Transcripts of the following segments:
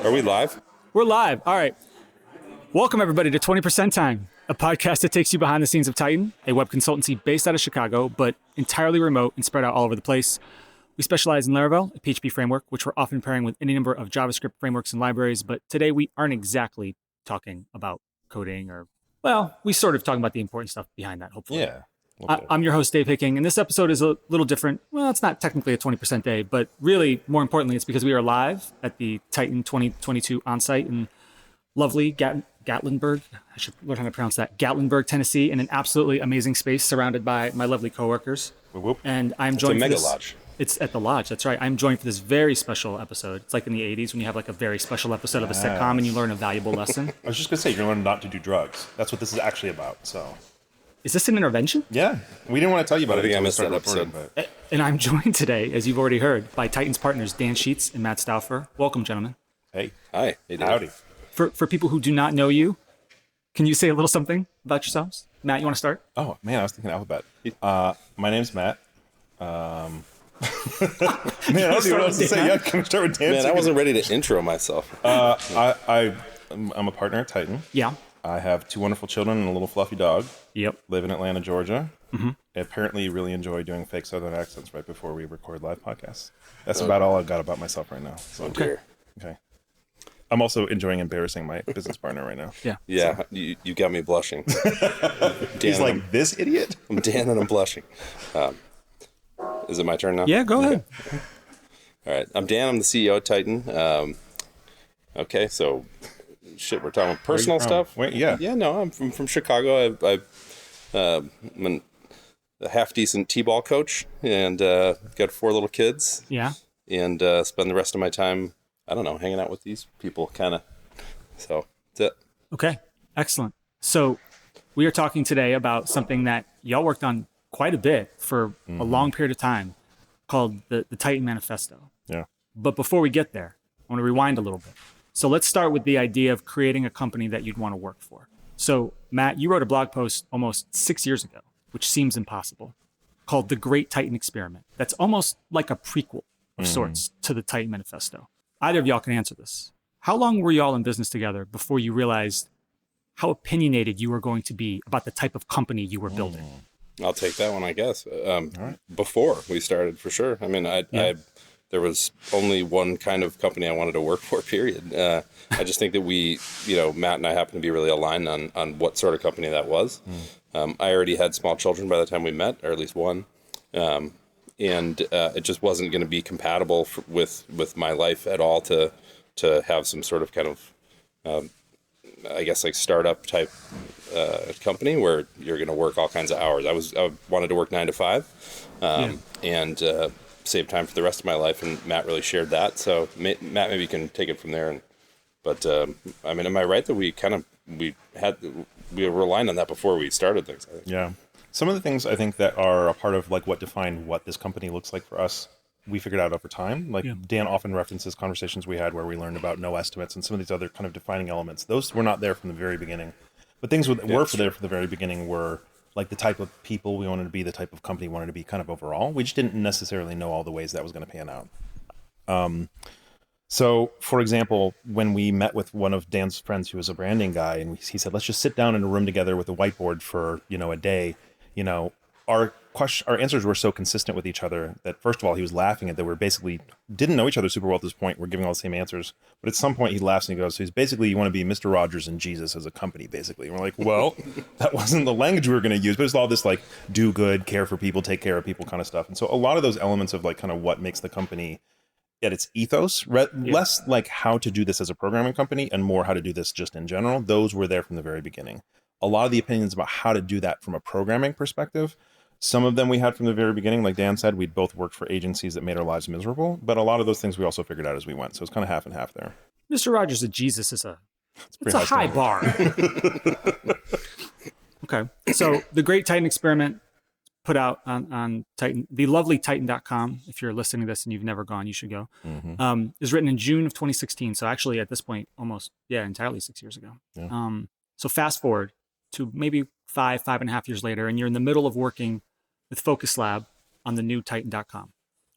Are we live? We're live. All right. Welcome, everybody, to 20% Time, a podcast that takes you behind the scenes of Tighten, a web consultancy based out of Chicago, but entirely remote and spread out all over the place. We specialize in Laravel, a PHP framework, which we're often pairing with any number of JavaScript frameworks and libraries. But today we aren't exactly talking about coding well, we sort of talking about the important stuff behind that, hopefully. Yeah. I'm your host, Dave Hicking, and this episode is a little different. Well, it's not technically a 20% day, but really, more importantly, it's because we are live at the Tighten 2022 Onsite in lovely Gatlinburg. I should learn how to pronounce that. Gatlinburg, Tennessee, in an absolutely amazing space surrounded by my lovely coworkers. Whoop. And I'm It's joined a for mega this. lodge. It's at the lodge. That's right. I'm joined for this very special episode. It's like in the 80s when you have like a very special episode of a sitcom and you learn a valuable lesson. I was just going to say, you're going to learn not to do drugs. That's what this is actually about, so. Is this an intervention? Yeah. We didn't want to tell you about I think it. I until we missed that started episode. recording, And I'm joined today, as you've already heard, by Titan's partners, Dan Sheetz and Matt Stauffer. Welcome, gentlemen. but hey, Hi. Hey, Dave. howdy. For people who do not know you, can you say a little something about yourselves? Matt, you want to start? Oh, man, I was thinking alphabet. My name's Matt. Man, I don't know what else to say. Yeah, can we start with Dan? Man, I wasn't ready to intro myself. I'm a partner at Titan. Yeah. I have two wonderful children and a little fluffy dog. Yep. Live in Atlanta, Georgia. Mm-hmm. Apparently really enjoy doing fake Southern accents right before we record live podcasts. That's about all I've got about myself right now. So, Oh, dear. okay. I'm also enjoying embarrassing my business partner right now. Yeah. Yeah, you got me blushing. He's Dan, like, this idiot? I'm Dan and I'm blushing. Is it my turn now? Yeah, go ahead. All right. I'm Dan. I'm the CEO of Titan. Okay, so shit, we're talking personal from? stuff. Wait, yeah. Yeah, no, I'm from Chicago. I'm a half decent t-ball coach and got 4 little kids. Yeah. And spend the rest of my time, I don't know, hanging out with these people, kind of. So that's it. Okay. Excellent. So we are talking today about something that y'all worked on quite a bit for a long period of time called the Tighten Manifesto. Yeah. But before we get there, I want to rewind a little bit. So let's start with the idea of creating a company that you'd want to work for. So Matt, you wrote a blog post almost 6 years ago, which seems impossible, called The Great Titan Experiment. That's almost like a prequel of sorts to the Tighten Manifesto. Either of y'all can answer this. How long were y'all in business together before you realized how opinionated you were going to be about the type of company you were building? I'll take that one, I guess. Before we started, for sure. I mean, there was only one kind of company I wanted to work for, period. I just think that Matt and I happen to be really aligned on what sort of company that was. I already had small children by the time we met, or at least one. And it just wasn't going to be compatible with my life at all to have some sort of kind of, I guess, like startup type company where you're going to work all kinds of hours. I wanted to work 9 to 5 and save time for the rest of my life. And Matt really shared that. So Matt, maybe you can take it from there. But I mean, am I right that we were aligned on that before we started things? I think. Yeah. Some of the things I think that are a part of like what defined what this company looks like for us, we figured out over time. Like Dan often references conversations we had where we learned about no estimates and some of these other kind of defining elements. Those were not there from the very beginning. But things that were there from the very beginning were like the type of people we wanted to be, the type of company we wanted to be kind of overall. We just didn't necessarily know all the ways that was going to pan out. So, for example, when we met with one of Dan's friends who was a branding guy, and he said, let's just sit down in a room together with a whiteboard for, a day, our answers were so consistent with each other that, first of all, he was laughing at that we're basically didn't know each other super well at this point. We're giving all the same answers. But at some point he laughs and he goes, so he's basically, you want to be Mr. Rogers and Jesus as a company, basically. And we're like, well, that wasn't the language we were going to use, but it's all this like do good, care for people, take care of people kind of stuff. And so a lot of those elements of like kind of what makes the company at its ethos, less like how to do this as a programming company and more how to do this just in general, those were there from the very beginning. A lot of the opinions about how to do that from a programming perspective, some of them we had from the very beginning. Like Dan said, we'd both worked for agencies that made our lives miserable, but a lot of those things we also figured out as we went. So it's kind of half and half there. Mr. Rogers and Jesus is it's a high bar. Okay. So the Great Titan Experiment put out on Titan, the lovely Tighten.com. If you're listening to this and you've never gone, you should go. Is written in June of 2016. So actually at this point, almost, entirely 6 years ago. Yeah. So fast forward to maybe 5.5 years later, and you're in the middle of working with Focus Lab on the new Tighten.com.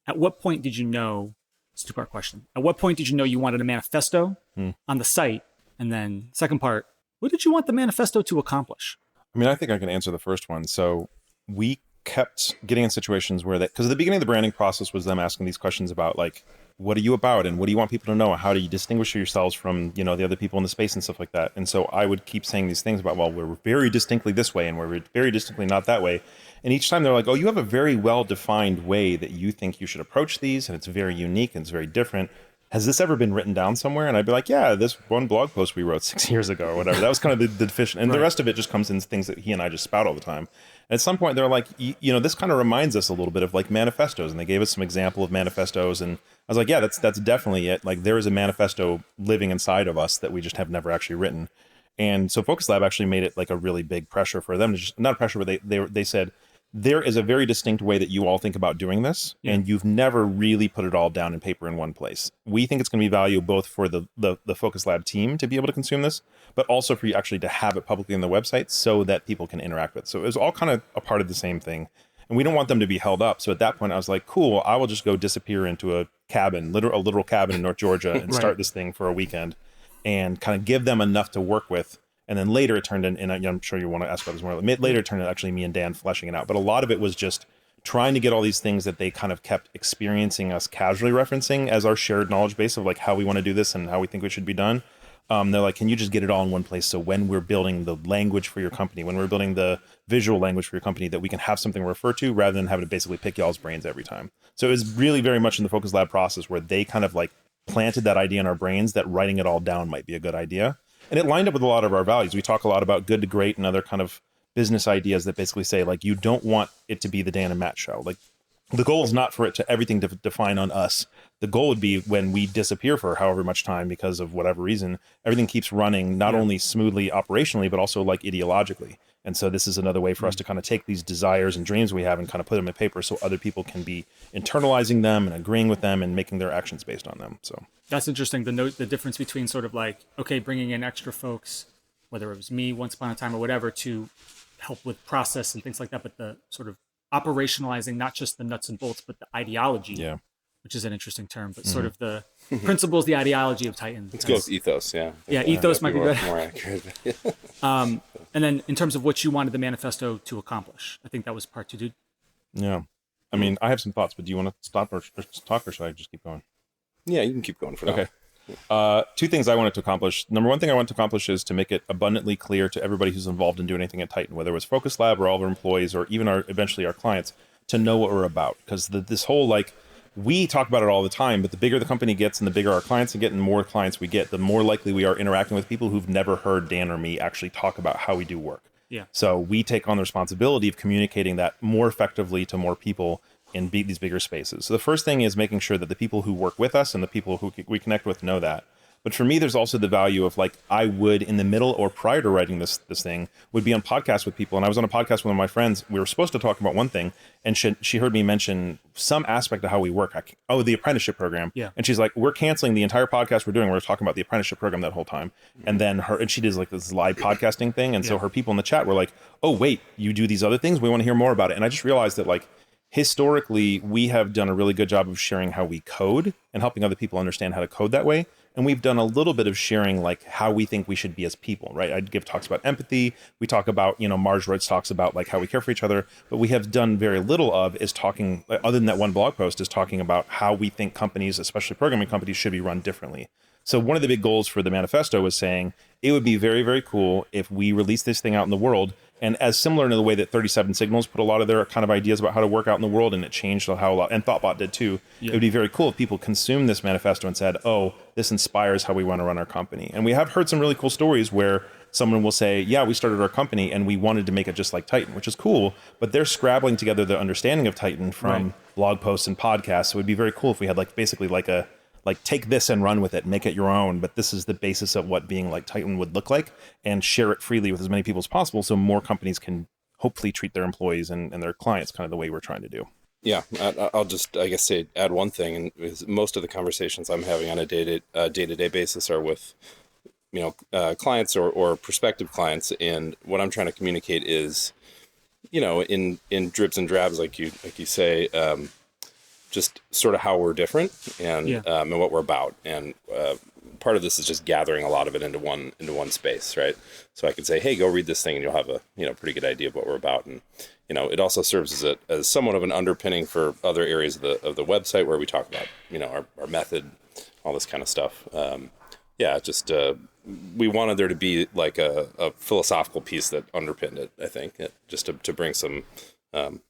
At what point did you know It's a two-part question. At what point did you know you wanted a manifesto on the site? And then second part, what did you want the manifesto to accomplish? I mean, I think I can answer the first one. So we kept getting in situations where because at the beginning of the branding process was them asking these questions about like, what are you about and what do you want people to know? How do you distinguish yourselves from, the other people in the space and stuff like that? And so I would keep saying these things about, well, we're very distinctly this way and we're very distinctly not that way. And each time they're like, oh, you have a very well-defined way that you think you should approach these, and it's very unique and it's very different. Has this ever been written down somewhere? And I'd be like, yeah, this one blog post we wrote 6 years ago or whatever. That was kind of the deficient. And the rest of it just comes in things that he and I just spout all the time. And at some point, they're like, this kind of reminds us a little bit of like manifestos. And they gave us some example of manifestos. And I was like, yeah, that's definitely it. Like there is a manifesto living inside of us that we just have never actually written. And so Focus Lab actually made it like a really big pressure for them to just, not a pressure, but they said, there is a very distinct way that you all think about doing this, and you've never really put it all down in paper in one place. We think it's going to be valuable both for the Focus Lab team to be able to consume this, but also for you actually to have it publicly on the website so that people can interact with it. So it was all kind of a part of the same thing, and we don't want them to be held up. So at that point, I was like, cool, I will just go disappear into a cabin, a literal cabin in North Georgia, and start this thing for a weekend, and kind of give them enough to work with. And then later it turned in, and I'm sure you want to ask about this more. Later it turned in actually me and Dan fleshing it out. But a lot of it was just trying to get all these things that they kind of kept experiencing us casually referencing as our shared knowledge base of like how we want to do this and how we think it should be done. They're like, can you just get it all in one place? So when we're building the language for your company, when we're building the visual language for your company, that we can have something to refer to rather than having to basically pick y'all's brains every time. So it was really very much in the Focus Lab process where they kind of like planted that idea in our brains that writing it all down might be a good idea. And it lined up with a lot of our values. We talk a lot about good to great and other kind of business ideas that basically say, like, you don't want it to be the Dan and Matt show. Like, the goal is not for it to everything to define on us. The goal would be when we disappear for however much time because of whatever reason, everything keeps running not only smoothly operationally, but also like ideologically. And so this is another way for us to kind of take these desires and dreams we have and kind of put them in paper so other people can be internalizing them and agreeing with them and making their actions based on them. So that's interesting. The difference between sort of like, okay, bringing in extra folks, whether it was me once upon a time or whatever, to help with process and things like that, but the sort of operationalizing not just the nuts and bolts, but the ideology, which is an interesting term, but sort of the principles, the ideology of Tighten. Let's go with ethos, ethos might be good. More accurate. And then in terms of what you wanted the manifesto to accomplish, I think that was part 2, dude. Yeah. I mean, I have some thoughts, but do you want to stop or talk, or should I just keep going? Yeah, you can keep going for now. Okay. 2 things I wanted to accomplish. Number 1 thing I wanted to accomplish is to make it abundantly clear to everybody who's involved in doing anything at Tighten, whether it was Focus Lab or all of our employees or even eventually our clients, to know what we're about. Because this whole, like, we talk about it all the time, but the bigger the company gets and the bigger our clients get and more clients we get, the more likely we are interacting with people who've never heard Dan or me actually talk about how we do work. Yeah. So we take on the responsibility of communicating that more effectively to more people in these bigger spaces. So the first thing is making sure that the people who work with us and the people who we connect with know that. But for me, there's also the value of, like, I would, in the middle or prior to writing this thing, would be on podcasts with people. And I was on a podcast with one of my friends. We were supposed to talk about one thing, and she heard me mention some aspect of how we work. The apprenticeship program. Yeah. And she's like, we're canceling the entire podcast we're doing. We're talking about the apprenticeship program that whole time. And then she does like this live podcasting thing. And so her people in the chat were like, oh, wait, you do these other things? We want to hear more about it. And I just realized that, like, historically, we have done a really good job of sharing how we code and helping other people understand how to code that way. And we've done a little bit of sharing, like, how we think we should be as people, right? I'd give talks about empathy. We talk about, Marge Royce talks about, like, how we care for each other. But we have done very little of is talking, other than that one blog post, is talking about how we think companies, especially programming companies, should be run differently. So one of the big goals for the manifesto was saying it would be very, very cool if we release this thing out in the world. And as similar to the way that 37 Signals put a lot of their kind of ideas about how to work out in the world, and it changed how a lot, and Thoughtbot did too. It would be very cool if people consumed this manifesto and said, oh, this inspires how we want to run our company. And we have heard some really cool stories where someone will say, yeah, we started our company and we wanted to make it just like Tighten, which is cool, but they're scrabbling together the understanding of Tighten from blog posts and podcasts. So it would be very cool if we had, like, basically like a, like, take this and run with it, make it your own, but this is the basis of what being like Tighten would look like, and share it freely with as many people as possible so more companies can hopefully treat their employees and their clients kind of the way we're trying to do. Yeah, I'll just, I guess, add one thing, and most of the conversations I'm having on a day-to-day basis are with, clients or prospective clients, and what I'm trying to communicate is, in dribs and drabs, like you say, just sort of how we're different and what we're about. And part of this is just gathering a lot of it into one space, right? So I could say, hey, go read this thing, and you'll have a pretty good idea of what we're about. And it also serves as somewhat of an underpinning for other areas of the website where we talk about our method, all this kind of stuff. We wanted there to be like a philosophical piece that underpinned it, I think, just to bring some, to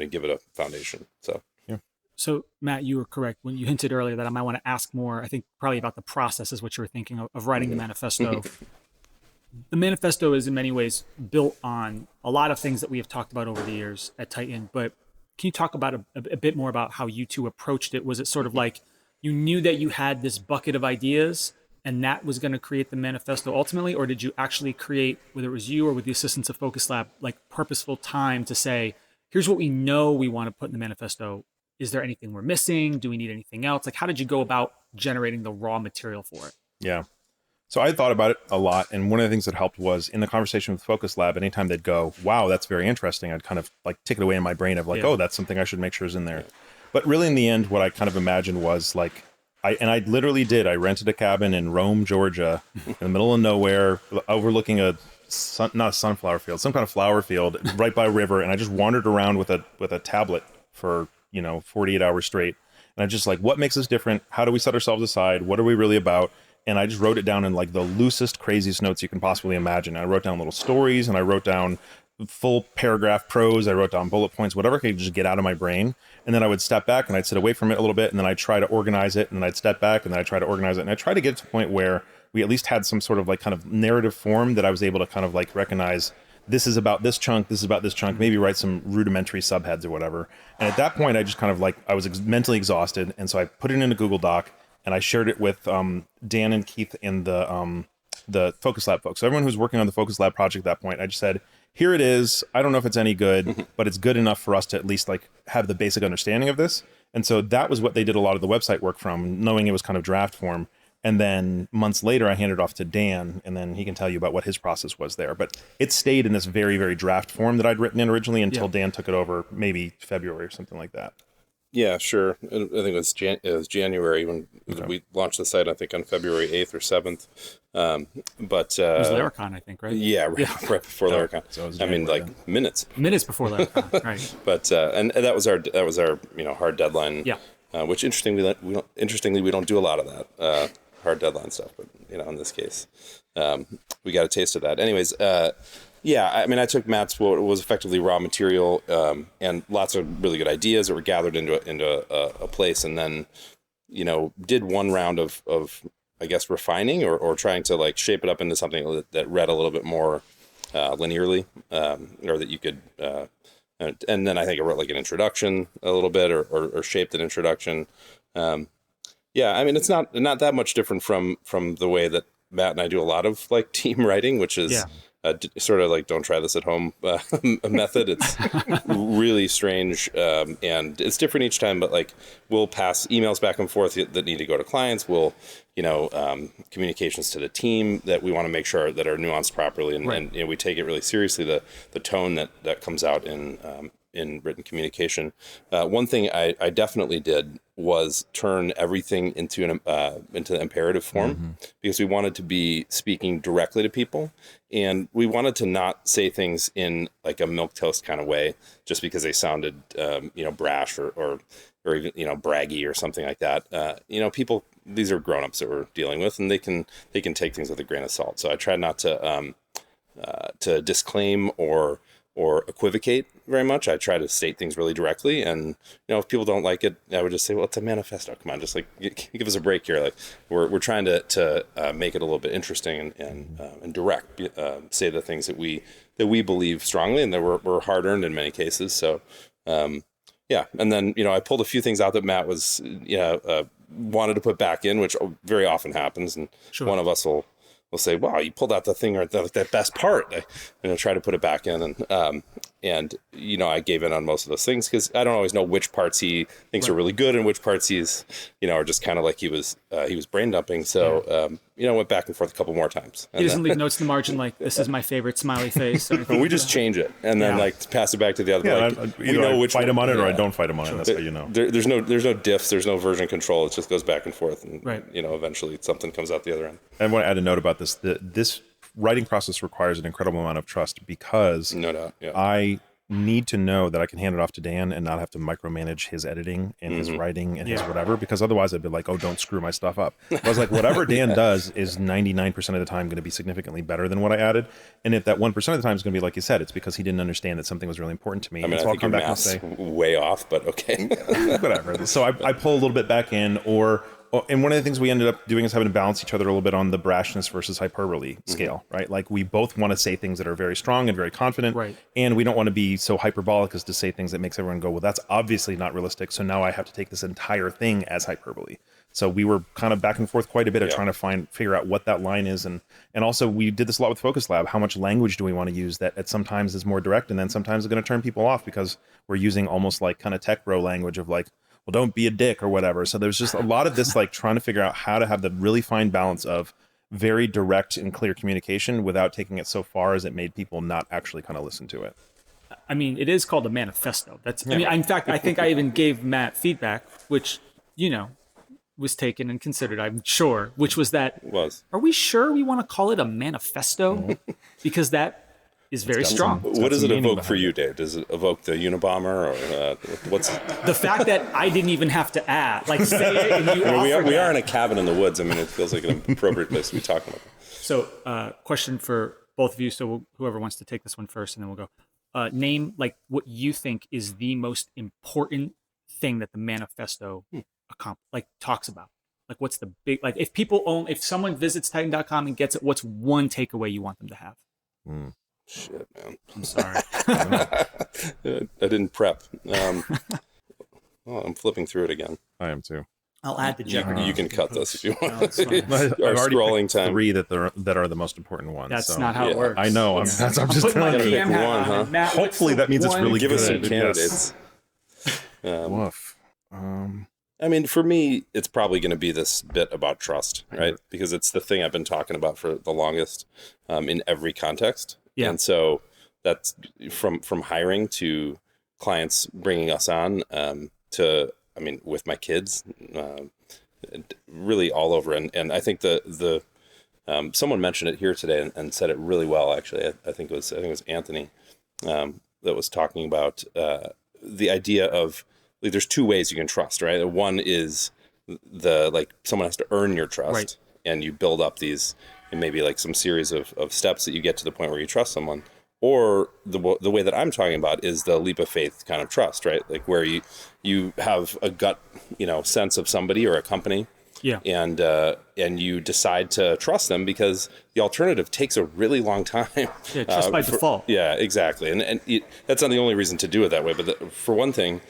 give it a foundation. So, yeah. So Matt, you were correct when you hinted earlier that I might want to ask more, I think probably about the process is what you were thinking of writing the manifesto. The manifesto is in many ways built on a lot of things that we have talked about over the years at Tighten, but can you talk about a bit more about how you two approached it? Was it sort of like you knew that you had this bucket of ideas and that was going to create the manifesto ultimately, or did you actually create, whether it was you or with the assistance of Focus Lab, like purposeful time to say, here's what we know we want to put in the manifesto. Is there anything we're missing? Do we need anything else? Like, how did you go about generating the raw material for it? Yeah. So I thought about it a lot. And one of the things that helped was in the conversation with Focus Lab, anytime they'd go, wow, that's very interesting, I'd kind of like take it away in my brain of like, oh, that's something I should make sure is in there. But really in the end, what I kind of imagined was like, I literally did. I rented a cabin in Rome, Georgia, in the middle of nowhere, overlooking not a sunflower field, some kind of flower field right by a river. And I just wandered around with a tablet for, 48 hours straight. And I just like, what makes us different? How do we set ourselves aside? What are we really about? And I just wrote it down in like the loosest, craziest notes you can possibly imagine. I wrote down little stories and I wrote down full paragraph prose. I wrote down bullet points, whatever I could just get out of my brain. And then I would step back and I'd sit away from it a little bit. And then I'd try to organize it. And then I'd step back and then I'd try to organize it. And I try to get to a point where we at least had some sort of like kind of narrative form that I was able to kind of like recognize this is about this chunk, this is about this chunk, maybe write some rudimentary subheads or whatever. And at that point, I just kind of like, I was mentally exhausted. And so I put it in a Google Doc and I shared it with Dan and Keith and the Focus Lab folks. So everyone who's working on the Focus Lab project at that point, I just said, here it is. I don't know if it's any good, but it's good enough for us to at least like have the basic understanding of this. And so that was what they did a lot of the website work from, knowing it was kind of draft form. And then months later, I handed it off to Dan, and then he can tell you about what his process was there. But it stayed in this very, very draft form that I'd written in originally until Dan took it over, maybe February or something like that. Yeah, sure. I think it was January when we launched the site, I think on February 8th or 7th. But it was Laracon, I think, right? Yeah, right before Laracon. So minutes before Laracon, right? But and that was our hard deadline. Yeah. Which interestingly we don't do a lot of that hard deadline stuff, but in this case, we got a taste of that. Anyways, I took Matt's what was effectively raw material and lots of really good ideas that were gathered into a place, and then did one round of I guess refining or trying to like shape it up into something that read a little bit more linearly, or that you could. And then I think I wrote like an introduction a little bit, or shaped an introduction. It's not that much different from the way that Matt and I do a lot of like team writing, which is sort of like don't try this at home method. It's really strange, and it's different each time. But like we'll pass emails back and forth that need to go to clients. We'll communications to the team that we want to make sure that are nuanced properly, and we take it really seriously. The tone that comes out in written communication. One thing I definitely did was turn everything into imperative form, because we wanted to be speaking directly to people, and we wanted to not say things in like a milquetoast kind of way just because they sounded brash or even braggy or something like that. People, these are grown-ups that we're dealing with, and they can take things with a grain of salt. So I tried not to disclaim or equivocate very much. I try to state things really directly, and if people don't like it, I would just say, well, it's a manifesto. Come on, just like give us a break here. Like we're trying to make it a little bit interesting and direct. Say the things that we believe strongly and that we're hard earned in many cases. So and then I pulled a few things out that Matt was wanted to put back in, which very often happens, and one of us will say, wow, you pulled out the thing or that best part. I try to put it back in. And And, I gave in on most of those things because I don't always know which parts he thinks are really good and which parts he's, are just kind of like he was brain dumping. So, went back and forth a couple more times. He doesn't leave notes in the margin like, this is my favorite smiley face. We just change it and then pass it back to the other. I fight him on it or I don't fight him on it. That's how you know. There's no diffs. There's no version control. It just goes back and forth. And, eventually something comes out the other end. I want to add a note about this. This writing process requires an incredible amount of trust because no doubt, I need to know that I can hand it off to Dan and not have to micromanage his editing and his writing and his whatever, because otherwise I'd be like, oh, don't screw my stuff up. I was like, whatever Dan does is 99% of the time going to be significantly better than what I added. And if that 1% of the time is going to be like you said, it's because he didn't understand that something was really important to me. I mean, so I think your math's way off, but okay. Whatever. So I pull a little bit back in and one of the things we ended up doing is having to balance each other a little bit on the brashness versus hyperbole scale, right? Like we both want to say things that are very strong and very confident, right? And we don't want to be so hyperbolic as to say things that makes everyone go, well, that's obviously not realistic. So now I have to take this entire thing as hyperbole. So we were kind of back and forth quite a bit of trying to figure out what that line is. And also we did this a lot with Focus Lab. How much language do we want to use that at sometimes is more direct and then sometimes is going to turn people off because we're using almost like kind of tech bro language of like, well, don't be a dick or whatever. So there's just a lot of this, like trying to figure out how to have the really fine balance of very direct and clear communication without taking it so far as it made people not actually kind of listen to it. I mean, it is called a manifesto. I mean, in fact, I think I even gave Matt feedback, which, was taken and considered, I'm sure, which was that, are we sure we want to call it a manifesto? Because that is very strong. What does it evoke for you, Dave? Does it evoke the Unabomber or what's the fact that I didn't even have to add, like say it and you we are in a cabin in the woods. I mean, it feels like an appropriate place to be talking about. So, question for both of you. So whoever wants to take this one first, and then we'll go. Name like what you think is the most important thing that the manifesto talks about. Like, what's the big if someone visits Tighten.com and gets it, what's one takeaway you want them to have? Shit, man. I'm sorry. I didn't prep. I'm flipping through it again. I am too. I'll add the Jeopardy. You can cut this if you want. I've already picked three that are the most important ones. That's not how it works. I know. I'm just telling you. PM hat one, on. huh? Matt, hopefully that means it's really give good. Us some candidates. Woof. I mean, for me, it's probably going to be this bit about trust, right? Because it's the thing I've been talking about for the longest in every context. Yeah. And so that's from hiring to clients bringing us on to, I mean, with my kids, really all over. And I think the someone mentioned it here today and said it really well, actually. I think it was Anthony that was talking about the idea of there's two ways you can trust, right? One is someone has to earn your trust, right? And you build up these and maybe like some series of steps that you get to the point where you trust someone. Or the way that I'm talking about is the leap of faith kind of trust, right? Like where you have a gut, sense of somebody or a company, and you decide to trust them because the alternative takes a really long time. Yeah, trust by default. Yeah, exactly. And that's not the only reason to do it that way. But for one thing,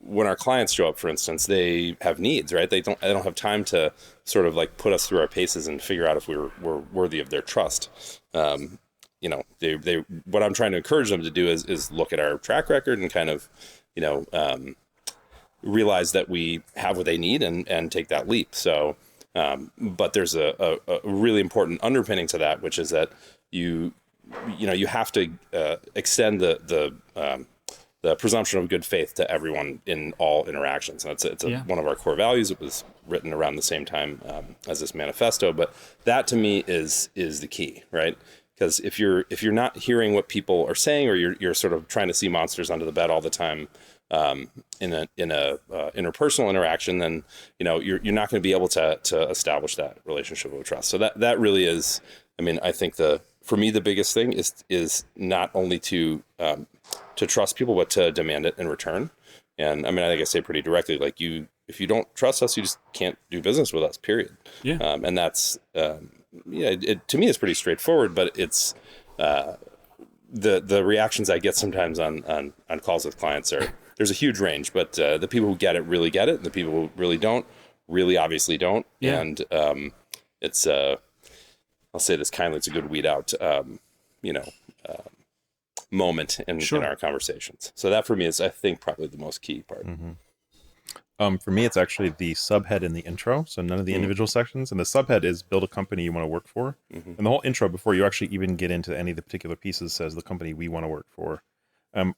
when our clients show up, for instance, they have needs, right? They don't have time to sort of like put us through our paces and figure out if we're worthy of their trust. They what I'm trying to encourage them to do is look at our track record and kind of, realize that we have what they need and take that leap. So, but there's a really important underpinning to that, which is that you have to extend the presumption of good faith to everyone in all interactions. And it's one of our core values. It was written around the same time as this manifesto, but that to me is the key, right? Because if you're not hearing what people are saying, or you're sort of trying to see monsters under the bed all the time in a interpersonal interaction, then you're not going to be able to establish that relationship of trust. So that really is, I mean, I think for me the biggest thing is not only to trust people, but to demand it in return. And I mean, I think I say pretty directly, like if you don't trust us, you just can't do business with us, period. Yeah. And that's, it to me is pretty straightforward, but it's, the reactions I get sometimes on calls with clients there's a huge range, but the people who get it, and the people who really don't, really obviously don't. Yeah. And it's, I'll say this kindly, it's a good weed out, moment in our conversations. So that for me is, I think, probably the most key part. For me, it's actually the subhead in the intro. So none of the individual sections. And the subhead is build a company you want to work for. And the whole intro, before you actually even get into any of the particular pieces, says the company we want to work for.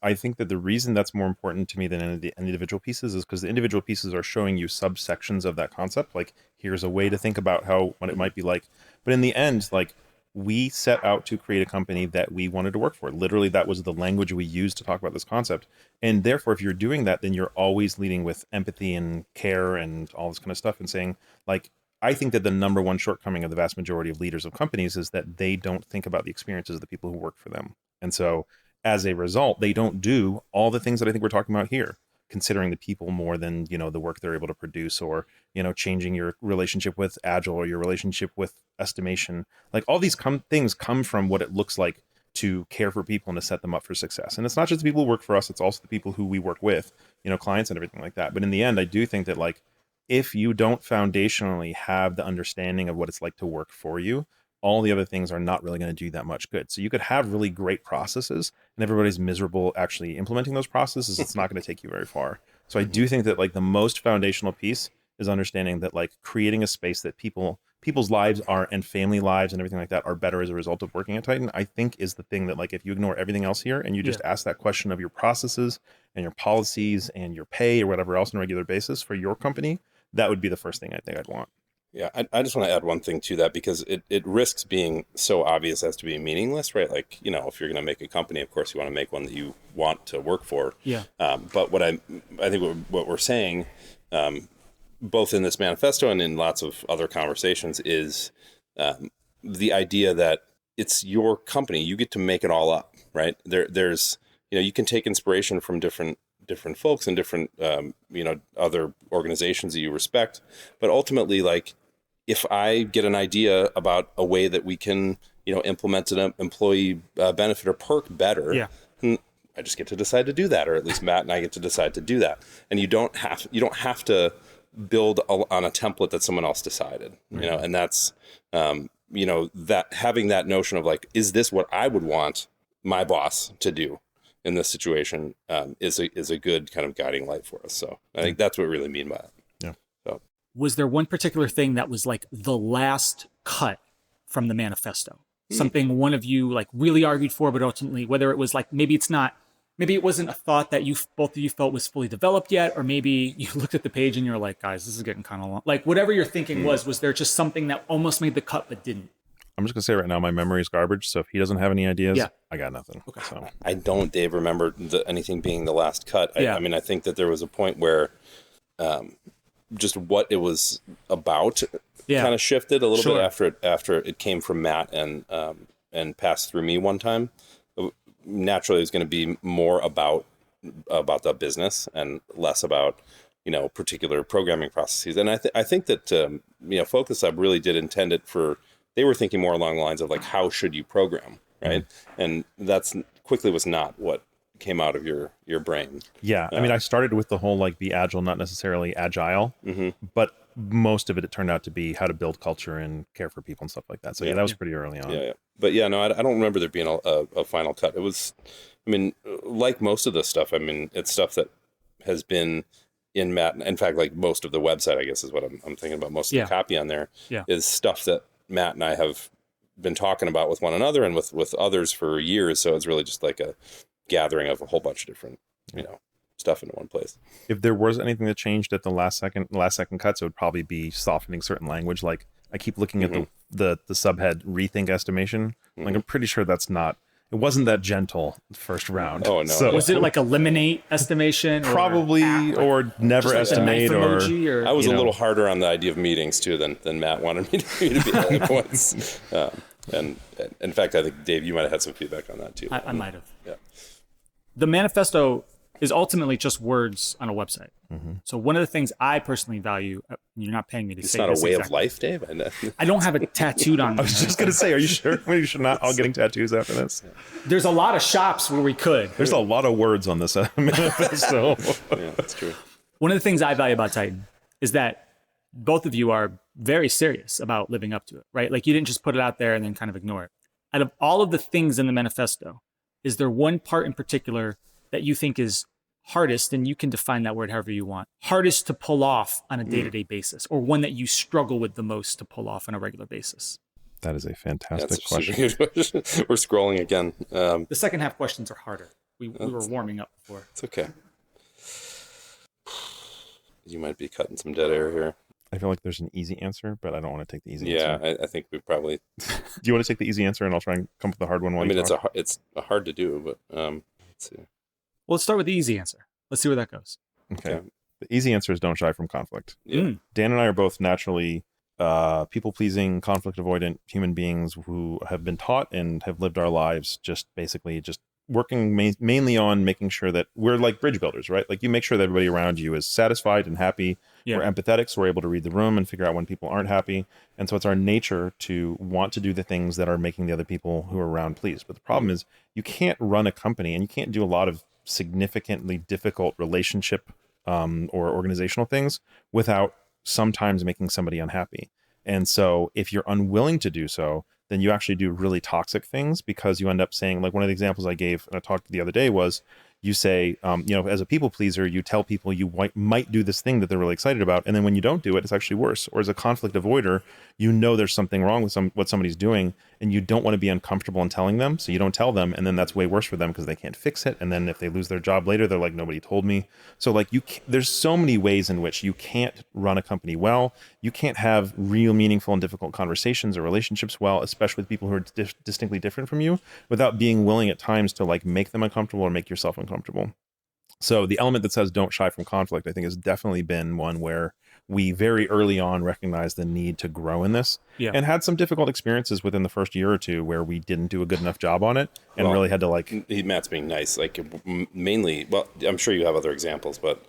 I think that the reason that's more important to me than any of the individual pieces is because the individual pieces are showing you subsections of that concept. Like, here's a way to think about what it might be like. But in the end, like, we set out to create a company that we wanted to work for. Literally, that was the language we used to talk about this concept. And therefore, if you're doing that, then you're always leading with empathy and care and all this kind of stuff and saying, like, I think that the number one shortcoming of the vast majority of leaders of companies is that they don't think about the experiences of the people who work for them. And so as a result, they don't do all the things that I think we're talking about here, considering the people more than, the work they're able to produce, or, changing your relationship with Agile or your relationship with estimation. Like, all these things come from what it looks like to care for people and to set them up for success. And it's not just the people who work for us, it's also the people who we work with, clients and everything like that. But in the end, I do think that, like, if you don't foundationally have the understanding of what it's like to work for you, all the other things are not really going to do that much good. So you could have really great processes and everybody's miserable actually implementing those processes. It's not going to take you very far. So I do think that, like, the most foundational piece is understanding that, like, creating a space that people's lives are, and family lives and everything like that, are better as a result of working at Tighten, I think is the thing that, like, if you ignore everything else here and you just ask that question of your processes and your policies and your pay or whatever else on a regular basis for your company, that would be the first thing I think I'd want. Yeah, I just want to add one thing to that, because it risks being so obvious as to be meaningless, right? Like, if you're going to make a company, of course you want to make one that you want to work for. Yeah. But what I think what we're saying, both in this manifesto and in lots of other conversations, is the idea that it's your company. You get to make it all up, right? There's you can take inspiration from different folks and different other organizations that you respect, but ultimately, like, if I get an idea about a way that we can implement an employee benefit or perk better, I just get to decide to do that, or at least Matt and I get to decide to do that. And you don't have to build on a template that someone else decided, and that's that having that notion of, like, is this what I would want my boss to do in this situation, is a good kind of guiding light for us. So I think that's what we really mean by it. Yeah. So, was there one particular thing that was, like, the last cut from the manifesto? Something one of you, like, really argued for, but ultimately, whether it was, like, maybe it wasn't a thought that both of you felt was fully developed yet, or maybe you looked at the page and you're like, guys, this is getting kind of long. Like, whatever your thinking was there just something that almost made the cut but didn't? I'm just going to say right now, my memory is garbage. So if he doesn't have any ideas, I got nothing. Okay. So. I don't, Dave, remember anything being the last cut. I mean, I think that there was a point where just what it was about kind of shifted a little bit after it came from Matt and passed through me one time. Naturally, it's going to be more about the business and less about particular programming processes. And I think that Focus Lab really did intend it for. They were thinking more along the lines of, like, how should you program, right? And that's quickly was not what came out of your brain. Yeah, I mean, I started with the whole, like, be agile, not necessarily agile, but most of it turned out to be how to build culture and care for people and stuff like that. So that was pretty early on. Yeah. But I don't remember there being a final cut. It was, I mean, like most of this stuff, I mean, it's stuff that has been in Matt. In fact, like most of the website, I guess, is what I'm thinking about. Most of the copy on there is stuff that Matt and I have been talking about with one another and with others for years. So it's really just like a gathering of a whole bunch of different, stuff into one place. If there was anything that changed at the last second cuts, it would probably be softening certain language. Like, I keep looking at the subhead rethink estimation. Like, I'm pretty sure it wasn't that gentle first round. Oh no. So was it like eliminate estimation? Probably, or never estimate, or I was a little harder on the idea of meetings too than Matt wanted me to be at once. And in fact, I think, Dave, you might have had some feedback on that too. I might have. Yeah. The manifesto is ultimately just words on a website. So one of the things I personally value, you're not paying me to say this. It's not a way of life, Dave? I don't have it tattooed on me. I was just going to say, are you sure? We should not all getting tattoos after this. There's a lot of shops where we could. There's a lot of words on this manifesto. Yeah, that's true. One of the things I value about Tighten is that both of you are very serious about living up to it, right? Like, you didn't just put it out there and then kind of ignore it. Out of all of the things in the manifesto, is there one part in particular that you think is hardest, and you can define that word however you want, hardest to pull off on a day-to-day basis, or one that you struggle with the most to pull off on a regular basis? That is a fantastic That's a question. super good question. We're scrolling again. The second half questions are harder. We were warming up before. It's okay. You might be cutting some dead air here. I feel like there's an easy answer, but I don't want to take the easy Yeah, answer. I think we probably. Do you want to take the easy answer, and I'll try and come up with the hard one while I mean, you it's talk? it's hard to do, but let's see. Well, let's start with the easy answer. Let's see where that goes. Okay. The easy answer is don't shy from conflict. Yeah. Dan and I are both naturally people-pleasing, conflict-avoidant human beings who have been taught and have lived our lives just basically just working mainly on making sure that we're like bridge builders, right? Like you make sure that everybody around you is satisfied and happy. Yeah. We're empathetic, so we're able to read the room and figure out when people aren't happy. And so it's our nature to want to do the things that are making the other people who are around pleased. But the problem is you can't run a company and you can't do a lot of significantly difficult relationship or organizational things without sometimes making somebody unhappy. And so if you're unwilling to do so, then you actually do really toxic things, because you end up saying, like one of the examples I gave and I talked the other day was, you say, as a people pleaser, you tell people you might do this thing that they're really excited about, and then when you don't do it, it's actually worse. Or as a conflict avoider, you know there's something wrong with what somebody's doing, and you don't want to be uncomfortable in telling them, so you don't tell them, and then that's way worse for them because they can't fix it. And then if they lose their job later, they're like, nobody told me. So like there's so many ways in which you can't run a company well. You can't have real meaningful and difficult conversations or relationships well, especially with people who are distinctly different from you, without being willing at times to like make them uncomfortable or make yourself uncomfortable. So the element that says don't shy from conflict, I think, has definitely been one where we very early on recognized the need to grow in this, and had some difficult experiences within the first year or two where we didn't do a good enough job on it, and really had to like. Matt's being nice, like mainly. Well, I'm sure you have other examples, but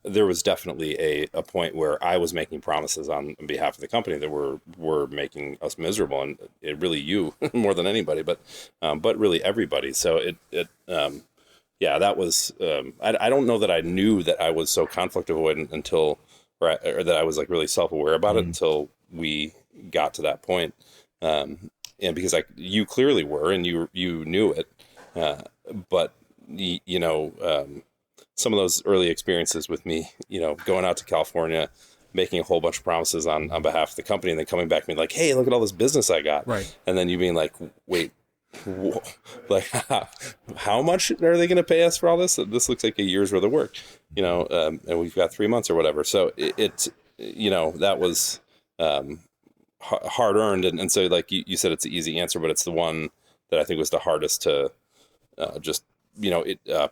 there was definitely a point where I was making promises on behalf of the company that were making us miserable, and it really you more than anybody, but really everybody. So that was. I don't know that I knew that I was so conflict avoidant until. Or that I was like really self-aware about it until we got to that point. And because you clearly were, and you knew it, but some of those early experiences with me, going out to California, making a whole bunch of promises on behalf of the company, and then coming back to me like, hey, look at all this business I got. Right. And then you being like, wait, whoa, like how much are they going to pay us for all this? This looks like a year's worth of work, and we've got 3 months or whatever. So it that was hard earned. And so like you said, it's the easy answer, but it's the one that I think was the hardest to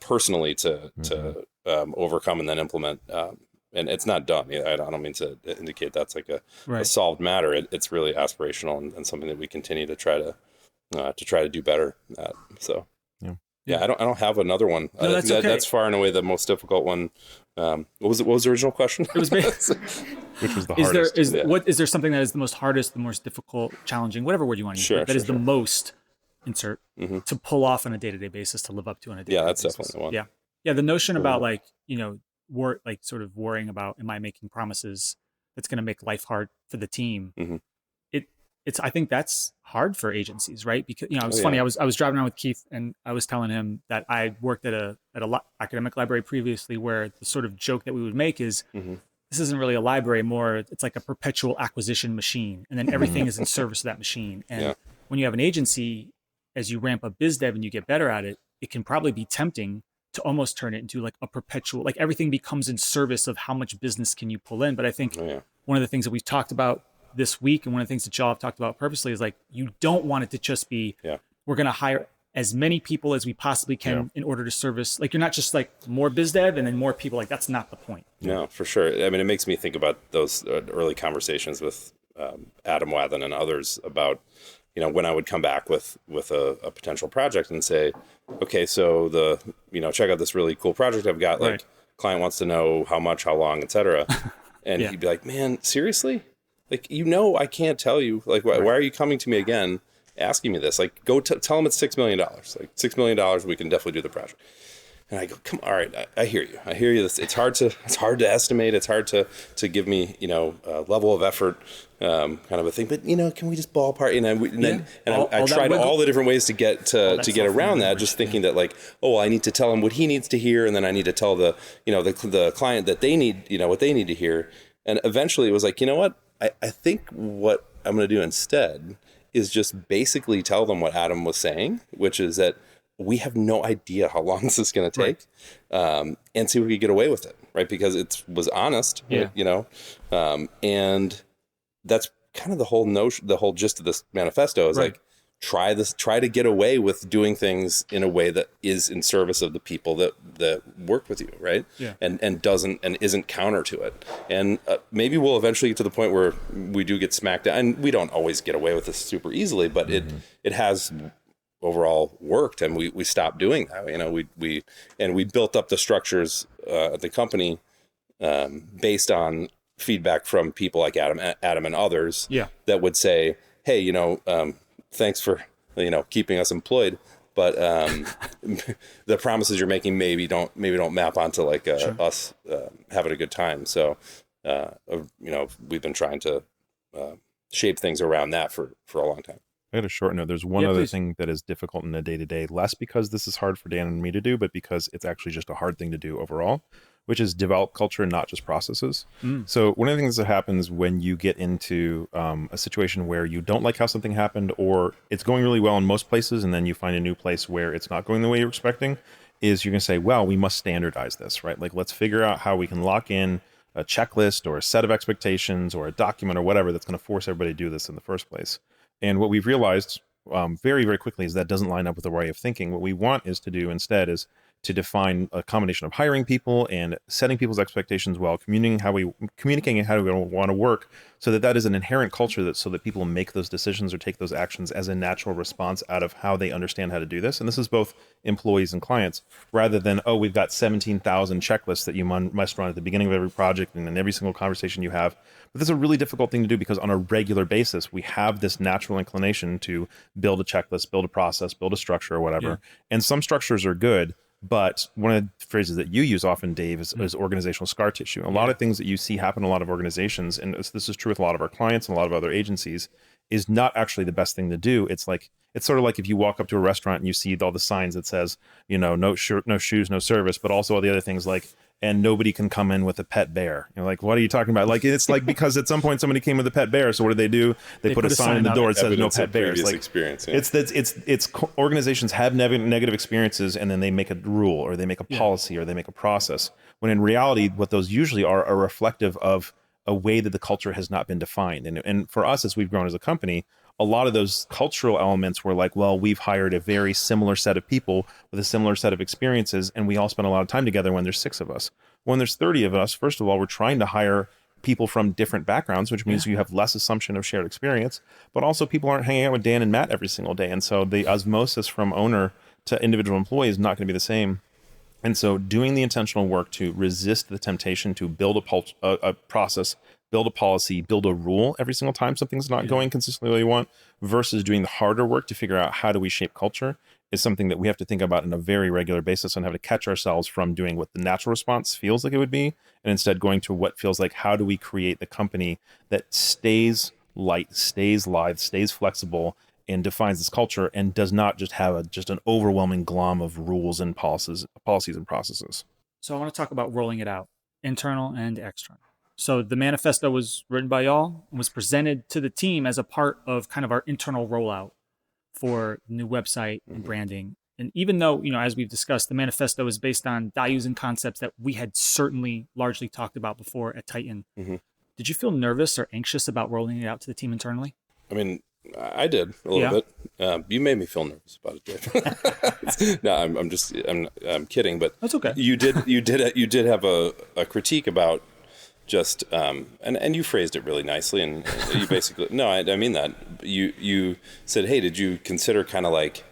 personally to overcome and then implement. And it's not done. I don't mean to indicate that's like a solved matter. It's really aspirational and something that we continue to try to do better. I don't have another one. No, that's okay. That's far and away the most difficult one. What was the original question? It was which was the hardest. Is there something that is the most hardest, the most difficult, challenging, whatever word you want to use, that is the most to pull off on a day-to-day basis, to live up to on a day-to-day basis? That's definitely the one. Yeah. The notion about sort of worrying about, am I making promises that's going to make life hard for the team? Mm-hmm. I think that's hard for agencies, right? Because it was funny. I was driving around with Keith, and I was telling him that I worked at a academic library previously, where the sort of joke that we would make is, this isn't really a library, more it's like a perpetual acquisition machine, and then everything is in service of that machine. And when you have an agency, as you ramp up biz dev and you get better at it, it can probably be tempting to almost turn it into like a perpetual, like everything becomes in service of how much business can you pull in. But I think one of the things that we've talked about this week, and one of the things that y'all have talked about purposely, is like, you don't want it to just be, we're going to hire as many people as we possibly can in order to service, like, you're not just like more biz dev and then more people. Like, that's not the point. No, for sure. I mean, it makes me think about those early conversations with Adam Wathen and others about, when I would come back with a potential project and say, okay, so check out this really cool project I've got. Like, client wants to know how much, how long, et cetera. And he'd be like, man, seriously? Like, I can't tell you. Like, why are you coming to me again asking me this? Like, go tell them it's $6 million. Like, $6 million, we can definitely do the project. And I go, come on, all right, I hear you. I hear you. It's hard to estimate. It's hard to give me, a level of effort, kind of a thing. But, can we just ballpark, I tried all the different ways to get around that, just thinking that like, I need to tell him what he needs to hear. And then I need to tell the client that they need, what they need to hear. And eventually it was like, you know what, I think what I'm going to do instead is just basically tell them what Adam was saying, which is that we have no idea how long this is going to take, and see if we could get away with it, right? Because it was honest, and that's kind of the whole notion, the whole gist of this manifesto is like, try to get away with doing things in a way that is in service of the people that work with you, right? Yeah. And isn't counter to it. And maybe we'll eventually get to the point where we do get smacked down, and we don't always get away with this super easily, but it has overall worked, and we stopped doing that. We built up the structures at the company based on feedback from people like Adam and others that would say, hey, thanks for keeping us employed, but the promises you're making maybe don't map onto like us having a good time. So we've been trying to shape things around that for a long time. I got a short note. There's one other thing that is difficult in the day-to-day, less because this is hard for Dan and me to do, but because it's actually just a hard thing to do overall, which is develop culture, not just processes. So one of the things that happens when you get into a situation where you don't like how something happened, or it's going really well in most places, and then you find a new place where it's not going the way you're expecting, is you're going to say, well, we must standardize this, right? Like, let's figure out how we can lock in a checklist or a set of expectations or a document or whatever that's going to force everybody to do this in the first place. And what we've realized very, very quickly is that doesn't line up with the way of thinking. What we want is to do instead is to define a combination of hiring people and setting people's expectations well, communicating how we want to work, so that is an inherent culture, so that people make those decisions or take those actions as a natural response out of how they understand how to do this. And this is both employees and clients, rather than, we've got 17,000 checklists that you must run at the beginning of every project and in every single conversation you have. But this is a really difficult thing to do, because on a regular basis, we have this natural inclination to build a checklist, build a process, build a structure or whatever. Yeah. And some structures are good, but one of the phrases that you use often, Dave, is organizational scar tissue. A lot of things that you see happen in a lot of organizations, and this is true with a lot of our clients and a lot of other agencies, is not actually the best thing to do. It's sort of like if you walk up to a restaurant and you see all the signs that says, no shirt, no shoes, no service, but also all the other things like, and nobody can come in with a pet bear. You're like, what are you talking about? Like, it's like, because at some point somebody came with a pet bear. So what do? They put a sign in the door that says no pet bears. Like, experience, it's organizations have negative experiences, and then they make a rule or they make a policy or they make a process. When in reality, what those usually are reflective of a way that the culture has not been defined. And for us, as we've grown as a company, a lot of those cultural elements were like, well, we've hired a very similar set of people with a similar set of experiences, and we all spend a lot of time together when there's 6 of us. When there's 30 of us, first of all, we're trying to hire people from different backgrounds, which means you have less assumption of shared experience, but also people aren't hanging out with Dan and Matt every single day. And so the osmosis from owner to individual employee is not going to be the same. And so doing the intentional work to resist the temptation to build a process, build a policy, build a rule every single time something's not going consistently the way you want, versus doing the harder work to figure out how do we shape culture, is something that we have to think about on a very regular basis, and have to catch ourselves from doing what the natural response feels like it would be, and instead going to what feels like, how do we create the company that stays light, stays live, stays flexible, and defines this culture, and does not just have just an overwhelming glom of rules and policies and processes. So I want to talk about rolling it out, internal and external. So the manifesto was written by y'all and was presented to the team as a part of kind of our internal rollout for the new website and branding. And even though, as we've discussed, the manifesto is based on values and concepts that we had certainly largely talked about before at Tighten, did you feel nervous or anxious about rolling it out to the team internally? I mean, I did a little bit. You made me feel nervous about it, Dave. No, I'm kidding, but that's okay. You did have a critique about just and you phrased it really nicely, and you basically I mean that you said, hey, did you consider kind of like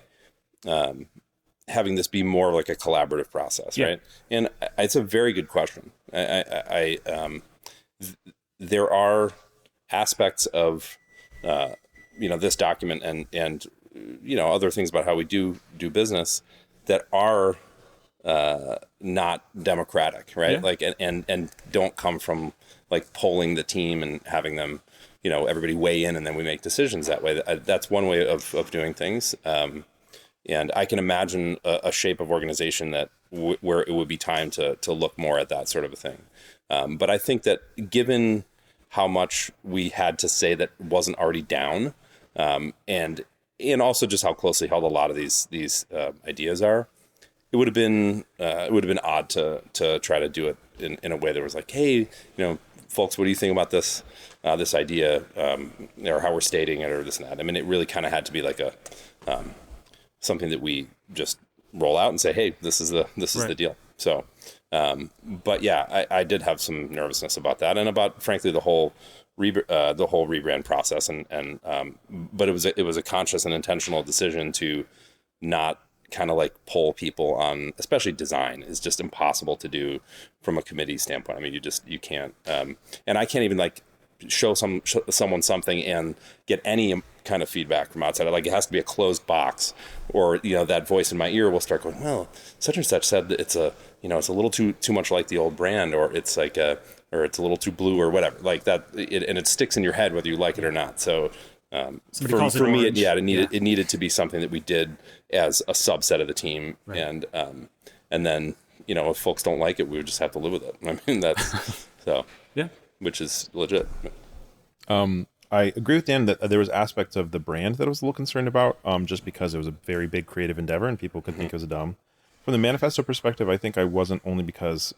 having this be more like a collaborative process, right? And it's a very good question. There are aspects of this document and other things about how we do business that are not democratic, right? Yeah. Like, and don't come from like polling the team and having them, everybody weigh in and then we make decisions that way. That's one way of doing things. And I can imagine a shape of organization that where it would be time to look more at that sort of a thing. But I think that given how much we had to say that wasn't already down, and also just how closely held a lot of these ideas are, it would have been odd to try to do it in a way that was like, hey, folks, what do you think about this idea, or how we're stating it, or this and that? I mean, it really kind of had to be like a something that we just roll out and say, hey, this is the deal. So, but yeah, I did have some nervousness about that, and about frankly the whole rebrand process, but it was a conscious and intentional decision to not kind of like poll people on, especially design is just impossible to do from a committee standpoint. I mean, you can't, and I can't even like show someone something and get any kind of feedback from outside. Like, it has to be a closed box, or that voice in my ear will start going, well, such and such said that it's a little too much like the old brand, or it's like or it's a little too blue, or whatever like that. And it sticks in your head whether you like it or not. So for me, it needed to be something that we did as a subset of the team, right. And then if folks don't like it, we would just have to live with it. I mean, that's so yeah, which is legit. I agree with Dan that there was aspects of the brand that I was a little concerned about, just because it was a very big creative endeavor and people could think it was dumb. From the manifesto perspective, I think I wasn't, only because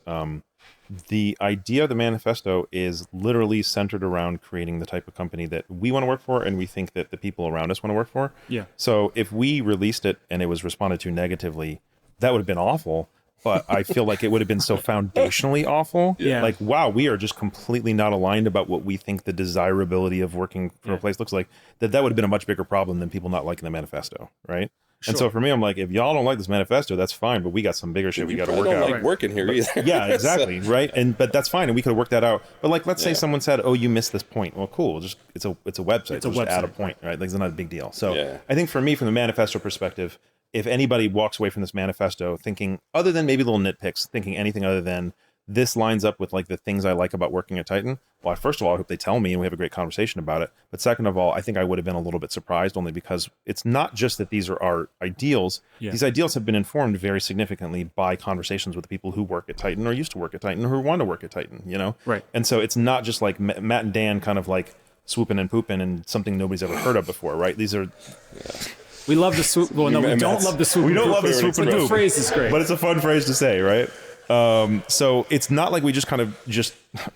the idea of the manifesto is literally centered around creating the type of company that we want to work for and we think that the people around us want to work for. Yeah. So if we released it and it was responded to negatively, that would have been awful. But I feel like it would have been so foundationally awful. Yeah. Like, wow, we are just completely not aligned about what we think the desirability of working for a place looks like. That would have been a much bigger problem than people not liking the manifesto, right? Sure. And so for me, I'm like, if y'all don't like this manifesto, that's fine, but we got some bigger shit we got to work out. I don't like working here either. Yeah, exactly, right? But that's fine, and we could have worked that out. But like, let's say someone said, "Oh, you missed this point." Well, cool. It's a website. Just add a point, right? Like, it's not a big deal. So I think for me, from the manifesto perspective, if anybody walks away from this manifesto thinking, other than maybe little nitpicks, thinking anything other than this lines up with like the things I like about working at Tighten, well, first of all, I hope they tell me and we have a great conversation about it. But second of all, I think I would have been a little bit surprised, only because it's not just that these are our ideals. Yeah. These ideals have been informed very significantly by conversations with the people who work at Tighten or used to work at Tighten or who want to work at Tighten, Right. And so it's not just like Matt and Dan kind of like swooping and pooping and something nobody's ever heard of before, right? These are... We love the swoop. Well, no, we don't love the swoop. We don't love the swoop and poop. The phrase is great. But it's a fun phrase to say, right? So it's not like we just kind of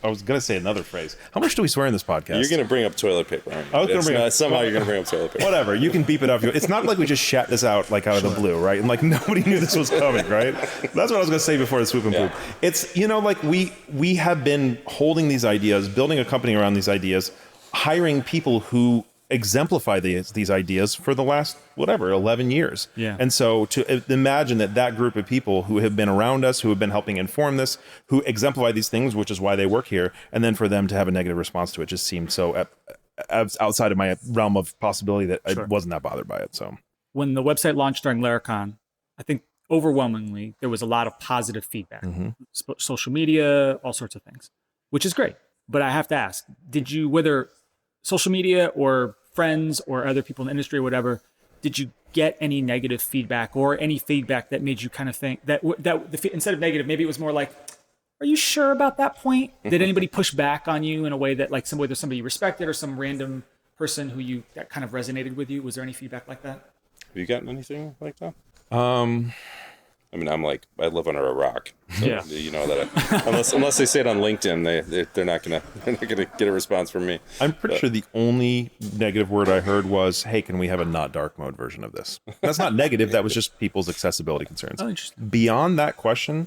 I was going to say another phrase. How much do we swear in this podcast? You're going to bring up toilet paper, aren't you? I was going to bring up... Somehow you're going to bring up toilet paper. Whatever. You can beep it up. It's not like we just shat this out like out of the blue, right? And like nobody knew this was coming, right? That's what I was going to say before the swoop and poop. It's, like we have been holding these ideas, building a company around these ideas, hiring people who exemplify these ideas for the last 11 years. Yeah. And so to imagine that group of people who have been around us, who have been helping inform this, who exemplify these things, which is why they work here, and then for them to have a negative response to it just seemed so outside of my realm of possibility that I wasn't that bothered by it. So when the website launched during Laracon, I think overwhelmingly there was a lot of positive feedback, social media, all sorts of things, which is great. But I have to ask, did you, whether social media or friends or other people in the industry or whatever, did you get any negative feedback or any feedback that made you kind of think that instead of negative, maybe it was more like, are you sure about that point? Did anybody push back on you in a way that, like, whether somebody you respected or some random person that kind of resonated with you? Was there any feedback like that? Have you gotten anything like that? I mean, I live under a rock. So you know that unless they say it on LinkedIn, they're not gonna get a response from me. I'm pretty sure the only negative word I heard was, "Hey, can we have a not dark mode version of this?" That's not negative. That was just people's accessibility concerns. Oh, interesting. Beyond that question,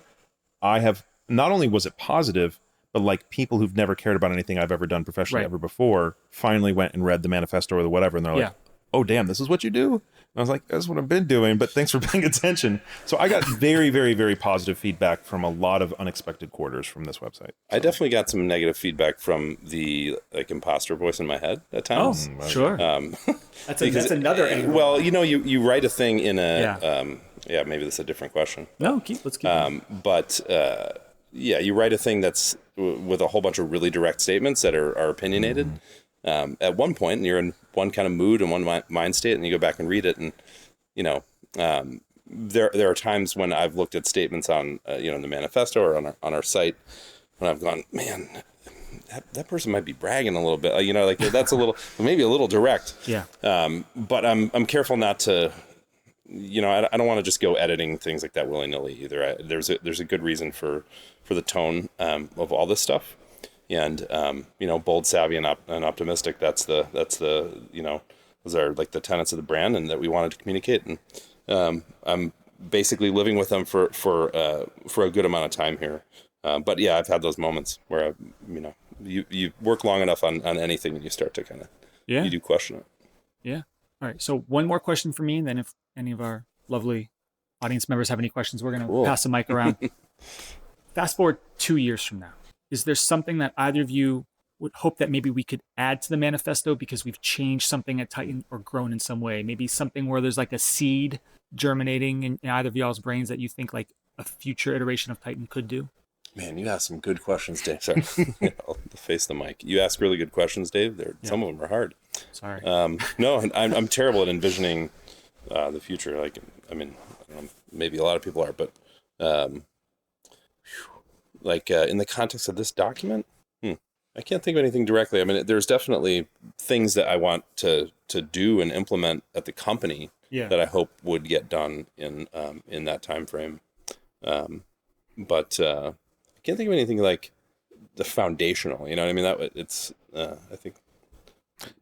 I have not only was it positive, but like people who've never cared about anything I've ever done professionally ever before finally went and read the manifesto or the whatever, and they're like, "Oh, damn, this is what you do?" And I was like, that's what I've been doing, but thanks for paying attention. So I got very, very, very positive feedback from a lot of unexpected quarters from this website. So. I definitely got some negative feedback from the imposter voice in my head at times. Oh, sure. That's another angle. Well, you write a thing in a yeah, maybe this is a different question. No, let's keep going. But yeah, you write a thing that's with a whole bunch of really direct statements that are opinionated at one point, and you're in one kind of mood and one mind state, and you go back and read it, and you know, there are times when I've looked at statements on in the manifesto or on our site when I've gone, man, that person might be bragging a little bit, like that's a little maybe a little direct. Yeah. But I'm careful not to. I don't want to just go editing things like that willy-nilly either. There's a good reason for the tone of all this stuff, and bold, savvy, and optimistic. That's the those are like the tenets of the brand, and that we wanted to communicate. And I'm basically living with them for a good amount of time here. But yeah, I've had those moments where you work long enough on anything, and you start to kind of you do question it. Yeah. All right. So one more question for me, and then if any of our lovely audience members have any questions, we're going to pass the mic around. Fast forward 2 years from now. Is there something that either of you would hope that maybe we could add to the manifesto because we've changed something at Tighten or grown in some way? Maybe something where there's like a seed germinating in either of y'all's brains that you think like a future iteration of Tighten could do? Man, you asked some good questions, Dave. Sorry, I'll face the mic. You ask really good questions, Dave. Some of them are hard. Sorry. No, I'm terrible at envisioning the future. Like, I mean, maybe a lot of people are, but in the context of this document, I can't think of anything directly. I mean, there's definitely things that I want to do and implement at the company that I hope would get done in that time frame. But I can't think of anything like the foundational. You know what I mean? That it's I think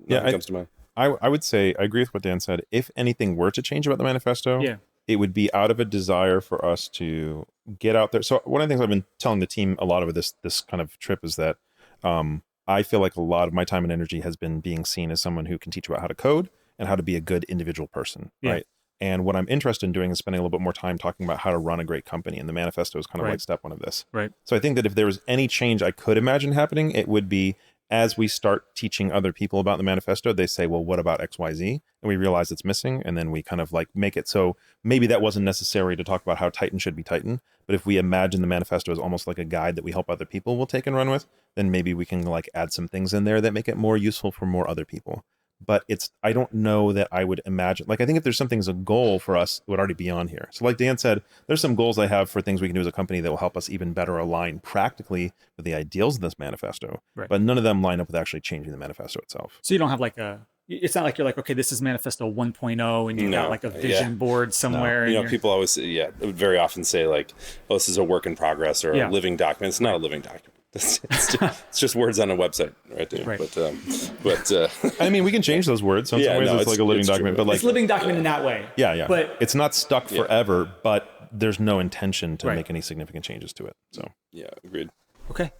nothing comes to mind. I would say I agree with what Dan said. If anything were to change about the manifesto, it would be out of a desire for us to get out there. So one of the things I've been telling the team a lot of this kind of trip is that I feel like a lot of my time and energy has been being seen as someone who can teach about how to code and how to be a good individual person, right? And what I'm interested in doing is spending a little bit more time talking about how to run a great company. And the manifesto is kind of like step one of this. Right. So I think that if there was any change I could imagine happening, it would be as we start teaching other people about the manifesto, they say, well, what about XYZ? And we realize it's missing. And then we kind of like make it so maybe that wasn't necessary to talk about how Tighten should be Tighten. But if we imagine the manifesto as almost like a guide that we help other people will take and run with, then maybe we can like add some things in there that make it more useful for more other people. But I don't know that I would imagine, like, I think if there's something as a goal for us, it would already be on here. So like Dan said, there's some goals I have for things we can do as a company that will help us even better align practically with the ideals of this manifesto. Right. But none of them line up with actually changing the manifesto itself. So you don't have like it's not like you're like, okay, this is manifesto 1.0 and you've got like a vision board somewhere. No. People always, very often say like, oh, this is a work in progress or a living document. It's not a living document. It's just words on a website, right there. Right. But I mean, we can change those words. So in some ways, it's like a living document, but like it's living document in that way. Yeah. But it's not stuck forever. But there's no intention to make any significant changes to it. So yeah, agreed. Okay.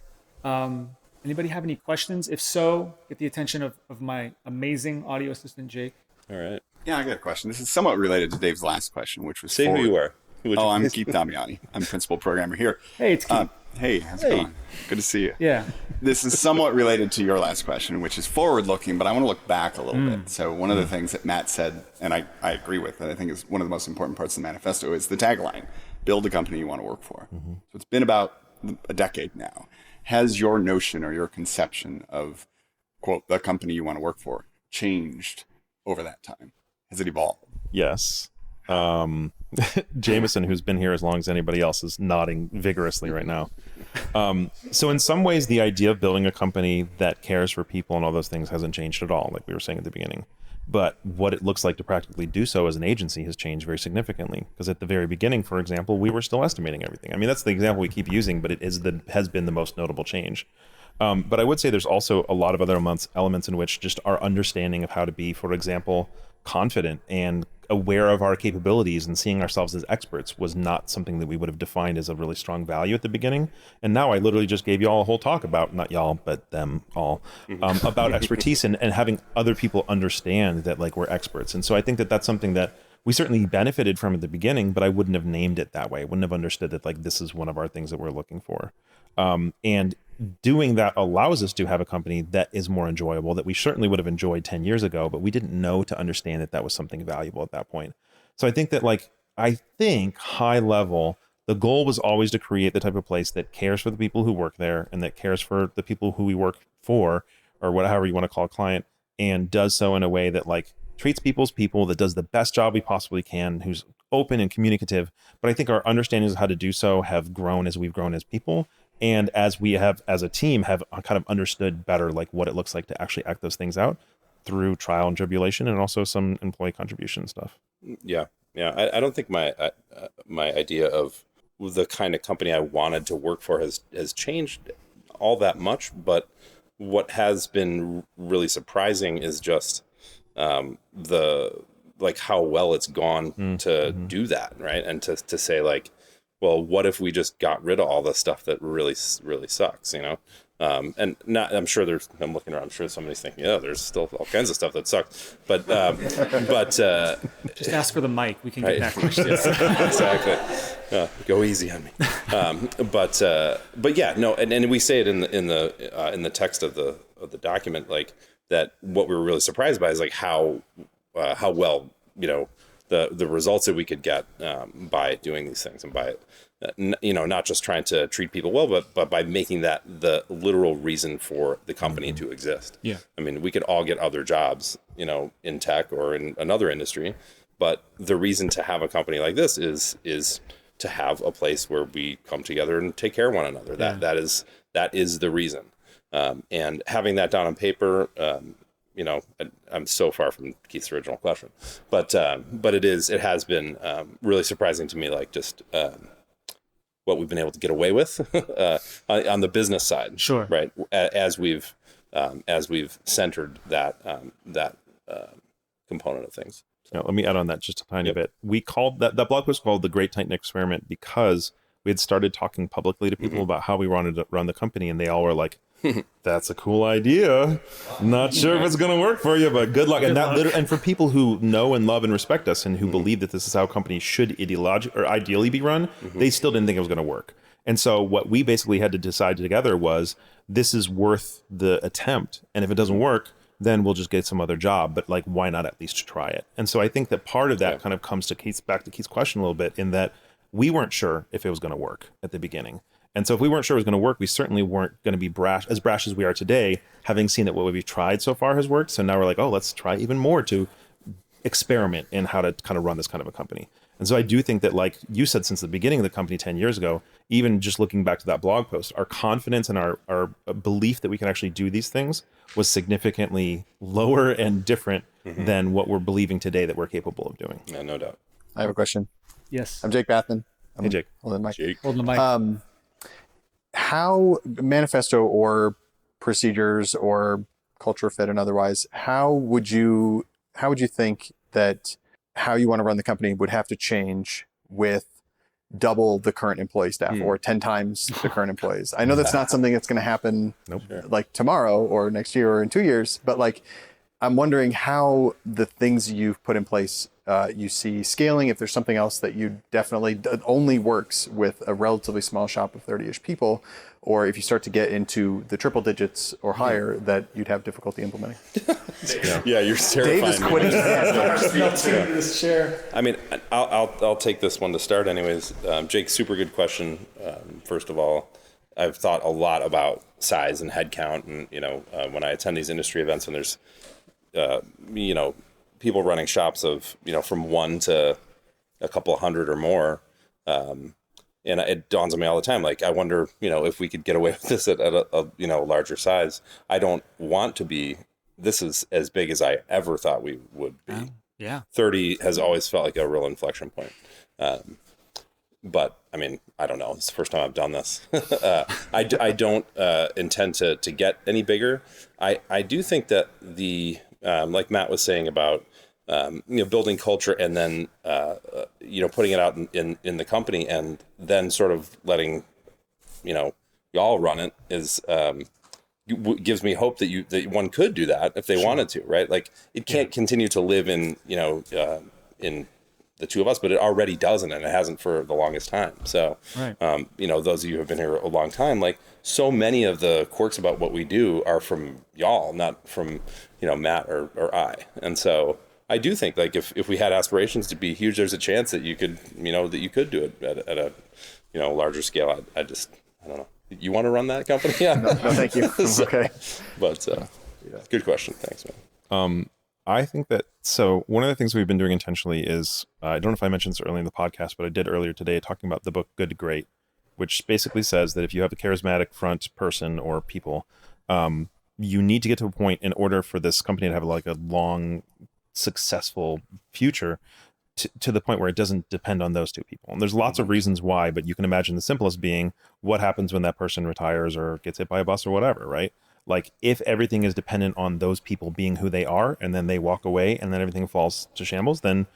Anybody have any questions? If so, get the attention of my amazing audio assistant, Jake. All right. Yeah, I got a question. This is somewhat related to Dave's last question, which was say who you are. I'm Keith Damiani. I'm principal programmer here. Hey, it's Keith. Hey, how's it going? Good to see you. Yeah. This is somewhat related to your last question, which is forward-looking, but I want to look back a little bit. So one of the things that Matt said, and I agree with, that I think is one of the most important parts of the manifesto, is the tagline, build a company you want to work for. So it's been about a decade now. Has your notion or your conception of, quote, the company you want to work for changed over that time? Has it evolved? Yes. Jameson, who's been here as long as anybody else, is nodding vigorously right now. So in some ways, the idea of building a company that cares for people and all those things hasn't changed at all, like we were saying at the beginning. But what it looks like to practically do so as an agency has changed very significantly. Because at the very beginning, for example, we were still estimating everything. I mean, that's the example we keep using, but it has been the most notable change. But I would say there's also a lot of other elements in which just our understanding of how to be, for example, confident and aware of our capabilities and seeing ourselves as experts was not something that we would have defined as a really strong value at the beginning. And now I literally just gave you all a whole talk about, not y'all, but them all, about expertise and having other people understand that like we're experts. And so I think that that's something that we certainly benefited from at the beginning, but I wouldn't have named it that way. I wouldn't have understood that like this is one of our things that we're looking for. And doing that allows us to have a company that is more enjoyable, that we certainly would have enjoyed 10 years ago, but we didn't know to understand that that was something valuable at that point. So I think that like, I think high level, the goal was always to create the type of place that cares for the people who work there and that cares for the people who we work for, or whatever you want to call a client, and does so in a way that like treats people's people, that does the best job we possibly can, who's open and communicative. But I think our understandings of how to do so have grown as we've grown as people. And as we have, as a team, have kind of understood better, like what it looks like to actually act those things out through trial and tribulation, and also some employee contribution stuff. Yeah. I don't think my idea of the kind of company I wanted to work for has changed all that much. But what has been really surprising is just how well it's gone to do that, right? And to say like, well, what if we just got rid of all the stuff that really sucks, you know? And not, I'm looking around, I'm sure somebody's thinking, yeah, there's still all kinds of stuff that sucks. But just ask for the mic. We can get that question. Exactly. Go easy on me. But yeah, no. And we say it in the text of the document, like that, what we were really surprised by is like how well, you know, the results that we could get by doing these things, and by not just trying to treat people well, but by making that the literal reason for the company to exist. Yeah. I mean, we could all get other jobs, you know, in tech or in another industry, but the reason to have a company like this is to have a place where we come together and take care of one another. That is the reason. And having that down on paper, you know, I'm so far from Keith's original question, but it has been really surprising to me, like just what we've been able to get away with on the business side. Sure. Right. As we've centered that component of things. Now, let me add on that just a tiny bit. We called that blog post called The Great Tighten Experiment because we had started talking publicly to people about how we wanted to run the company, and they all were like, that's a cool idea. Not sure if it's going to work for you, but good luck. And for people who know and love and respect us and who believe that this is how companies should ideally be run, they still didn't think it was going to work. And so what we basically had to decide together was, this is worth the attempt. And if it doesn't work, then we'll just get some other job. But like, why not at least try it? And so I think that part of that kind of comes to back to Keith's question a little bit, in that we weren't sure if it was going to work at the beginning. And so if we weren't sure it was going to work, we certainly weren't going to be brash as we are today, having seen that what we've tried so far has worked. So now we're like, oh, let's try even more to experiment in how to kind of run this kind of a company. And so I do think that, like you said, since the beginning of the company 10 years ago, even just looking back to that blog post, our confidence and our belief that we can actually do these things was significantly lower and different than what we're believing today that we're capable of doing. Yeah, no doubt. I have a question. Yes. I'm Jake Bathman. Hey, Jake. Holding the mic. Jake. Holding the mic. How manifesto or procedures or culture fit and otherwise, how would you think that how you want to run the company would have to change with double the current employee staff or 10 times the current employees? I know that's not something that's going to happen like tomorrow or next year or in 2 years, but like, I'm wondering how the things you've put in place, you see scaling, if there's something else that you definitely only works with a relatively small shop of 30-ish people, or if you start to get into the triple digits or higher, that you'd have difficulty implementing. Yeah, you're terrifying. Dave is quitting. This chair. I mean, I'll take this one to start anyways. Jake, super good question. First of all, I've thought a lot about size and headcount, and when I attend these industry events and there's people running shops of, from 1 to a couple of hundred or more. And it dawns on me all the time. Like, I wonder, if we could get away with this at a larger size. I don't want to be, this is as big as I ever thought we would be. Yeah. 30 has always felt like a real inflection point. But I mean, I don't know. It's the first time I've done this. I don't intend to get any bigger. I do think that like Matt was saying about, building culture and then, putting it out in the company and then sort of letting, y'all run it is, gives me hope that one could do that if they wanted to, right? Like, it can't continue to live in the two of us, but it already doesn't, and it hasn't for the longest time. So, right. Those of you who have been here a long time, like, so many of the quirks about what we do are from y'all, not from, Matt or I. And so I do think like if we had aspirations to be huge, there's a chance that you could, that you could do it at a, larger scale. I don't know. You want to run that company? Yeah. No, thank you. I'm okay. But good question. Thanks, man. I think that, so one of the things we've been doing intentionally is, I don't know if I mentioned this early in the podcast, but I did earlier today talking about the book Good to Great, which basically says that if you have a charismatic front person or people, you need to get to a point in order for this company to have like a long, successful future to the point where it doesn't depend on those two people. And there's lots of reasons why, but you can imagine the simplest being what happens when that person retires or gets hit by a bus or whatever, right? Like if everything is dependent on those people being who they are and then they walk away and then everything falls to shambles, then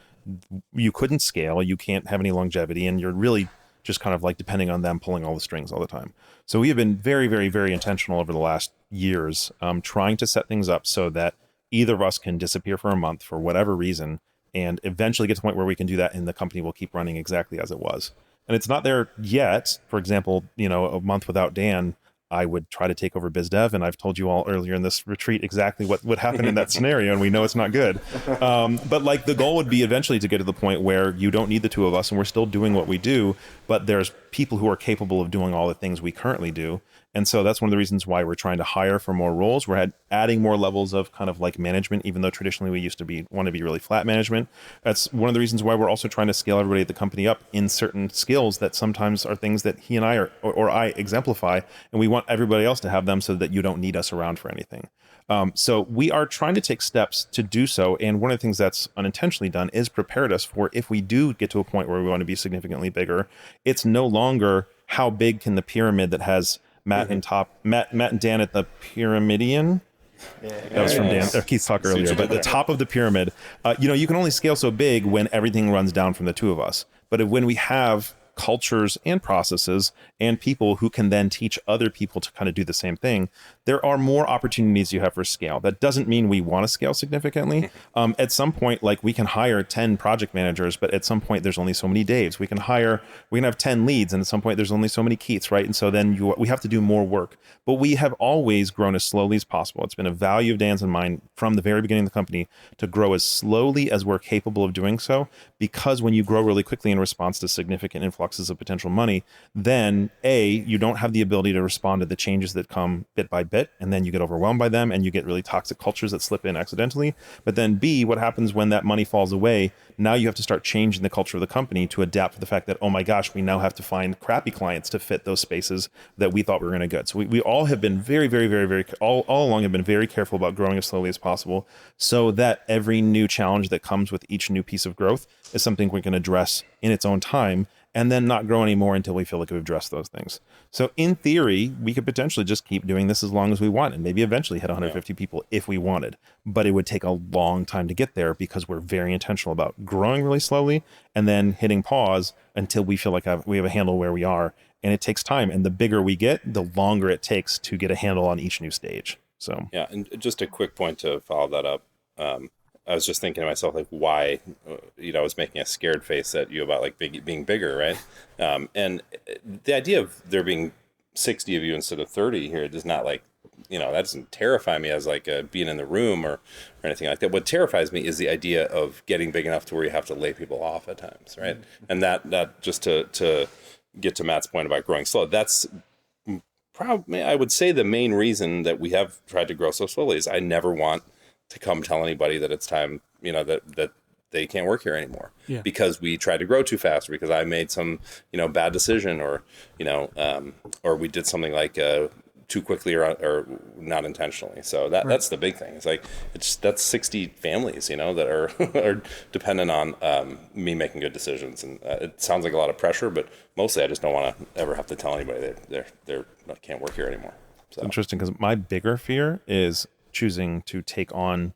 you couldn't scale, you can't have any longevity, and you're really just kind of like depending on them pulling all the strings all the time. So we have been very, very, very intentional over the last years, trying to set things up so that either of us can disappear for a month for whatever reason and eventually get to the point where we can do that and the company will keep running exactly as it was. And it's not there yet. For example, a month without Dan, I would try to take over biz dev, and I've told you all earlier in this retreat exactly what would happen in that scenario, and we know it's not good. But like the goal would be eventually to get to the point where you don't need the two of us, and we're still doing what we do, but there's people who are capable of doing all the things we currently do. And so that's one of the reasons why we're trying to hire for more roles. We're adding more levels of kind of like management, even though traditionally we used to want to be really flat management. That's one of the reasons why we're also trying to scale everybody at the company up in certain skills that sometimes are things that he and I or I exemplify, and we want everybody else to have them so that you don't need us around for anything. So we are trying to take steps to do so. And one of the things that's unintentionally done is prepared us for if we do get to a point where we want to be significantly bigger, it's no longer how big can the pyramid that has Matt and Dan at the Pyramidian. That was from Dan Keith's talk earlier. But the top of the pyramid, you can only scale so big when everything runs down from the two of us. But when we have cultures and processes and people who can then teach other people to kind of do the same thing, there are more opportunities you have for scale. That doesn't mean we want to scale significantly. At some point, like we can hire 10 project managers, but at some point there's only so many Daves. We can have 10 leads, and at some point there's only so many Keiths, right? And so then we have to do more work. But we have always grown as slowly as possible. It's been a value of Dan's and mine from the very beginning of the company to grow as slowly as we're capable of doing so, because when you grow really quickly in response to significant influxes of potential money, then you don't have the ability to respond to the changes that come bit by bit, and then you get overwhelmed by them and you get really toxic cultures that slip in accidentally. But then B, what happens when that money falls away? Now you have to start changing the culture of the company to adapt to the fact that, oh my gosh, we now have to find crappy clients to fit those spaces that we thought we were going to get. So we all have been very, very, very, very, all along have been very careful about growing as slowly as possible so that every new challenge that comes with each new piece of growth is something we can address in its own time, and then not grow anymore until we feel like we've addressed those things. So in theory, we could potentially just keep doing this as long as we want and maybe eventually hit 150 people if we wanted. But it would take a long time to get there because we're very intentional about growing really slowly and then hitting pause until we feel like we have a handle where we are. And it takes time. And the bigger we get, the longer it takes to get a handle on each new stage. So yeah, and just a quick point to follow that up. I was just thinking to myself, like, why, I was making a scared face at you about like being bigger, right? And the idea of there being 60 of you instead of 30 here does not that doesn't terrify me as like being in the room or anything like that. What terrifies me is the idea of getting big enough to where you have to lay people off at times, right? And that just to get to Matt's point about growing slow, that's probably, I would say, the main reason that we have tried to grow so slowly is I never want to come tell anybody that it's time, that they can't work here anymore because we tried to grow too fast, or because I made some, bad decision, or we did something like too quickly or not intentionally. So that's the big thing. It's like, that's 60 families, that are dependent on me making good decisions. And it sounds like a lot of pressure, but mostly I just don't want to ever have to tell anybody they can't work here anymore. So. Interesting, because my bigger fear is choosing to take on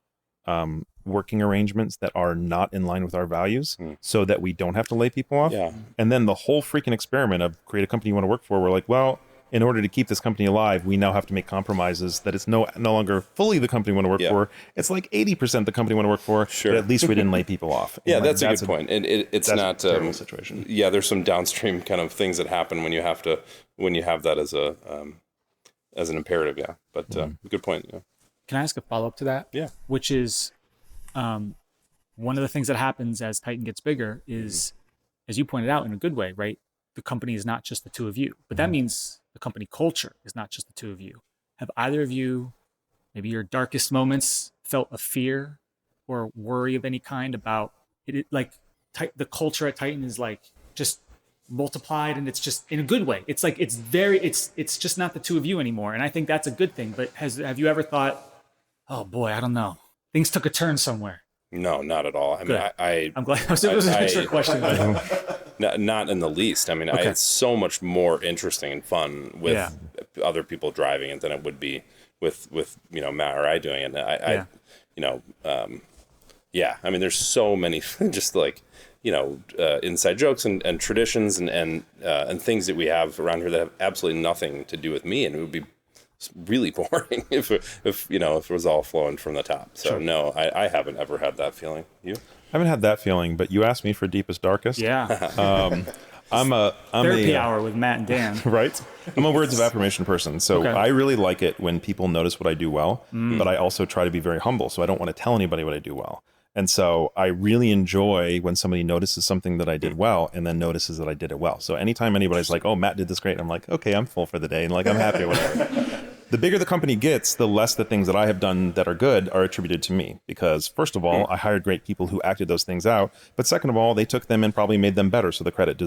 working arrangements that are not in line with our values so that we don't have to lay people off. Yeah. And then the whole freaking experiment of create a company you want to work for, we're like, well, in order to keep this company alive, we now have to make compromises that it's no longer fully the company we want to work for. It's like 80% the company we want to work for, sure. But at least we didn't lay people off. Yeah, that's a good point. And it's not a terrible situation. Yeah, there's some downstream kind of things that happen when you have that as an imperative. Yeah, but good point. Yeah. Can I ask a follow-up to that? Yeah. Which is, one of the things that happens as Tighten gets bigger is, as you pointed out in a good way, right? The company is not just the two of you, but that means the company culture is not just the two of you. Have either of you, maybe your darkest moments, felt a fear or worry of any kind about it? Like the culture at Tighten is like just multiplied, and it's just in a good way. It's like it's just not the two of you anymore, and I think that's a good thing. But have you ever thought, oh boy, I don't know, things took a turn somewhere? No, not at all. I mean, I'm glad it was a trick question. Not in the least. I mean, it's so much more interesting and fun with other people driving it than it would be with Matt or I doing it. I mean, there's so many just like inside jokes and traditions and things that we have around here that have absolutely nothing to do with me, and it would be really boring if it was all flowing from the top. So sure. No, I haven't ever had that feeling. You? I haven't had that feeling, but you asked me for deepest, darkest. Yeah. I'm therapy hour with Matt and Dan. Right. I'm a words of affirmation person. So I really like it when people notice what I do well, but I also try to be very humble. So I don't want to tell anybody what I do well. And so I really enjoy when somebody notices something that I did well and then notices that I did it well. So anytime anybody's like, oh, Matt did this great, I'm like, okay, I'm full for the day. And like, I'm happy or whatever. The bigger the company gets, the less the things that I have done that are good are attributed to me. Because first of all, I hired great people who acted those things out. But second of all, they took them and probably made them better. So the credit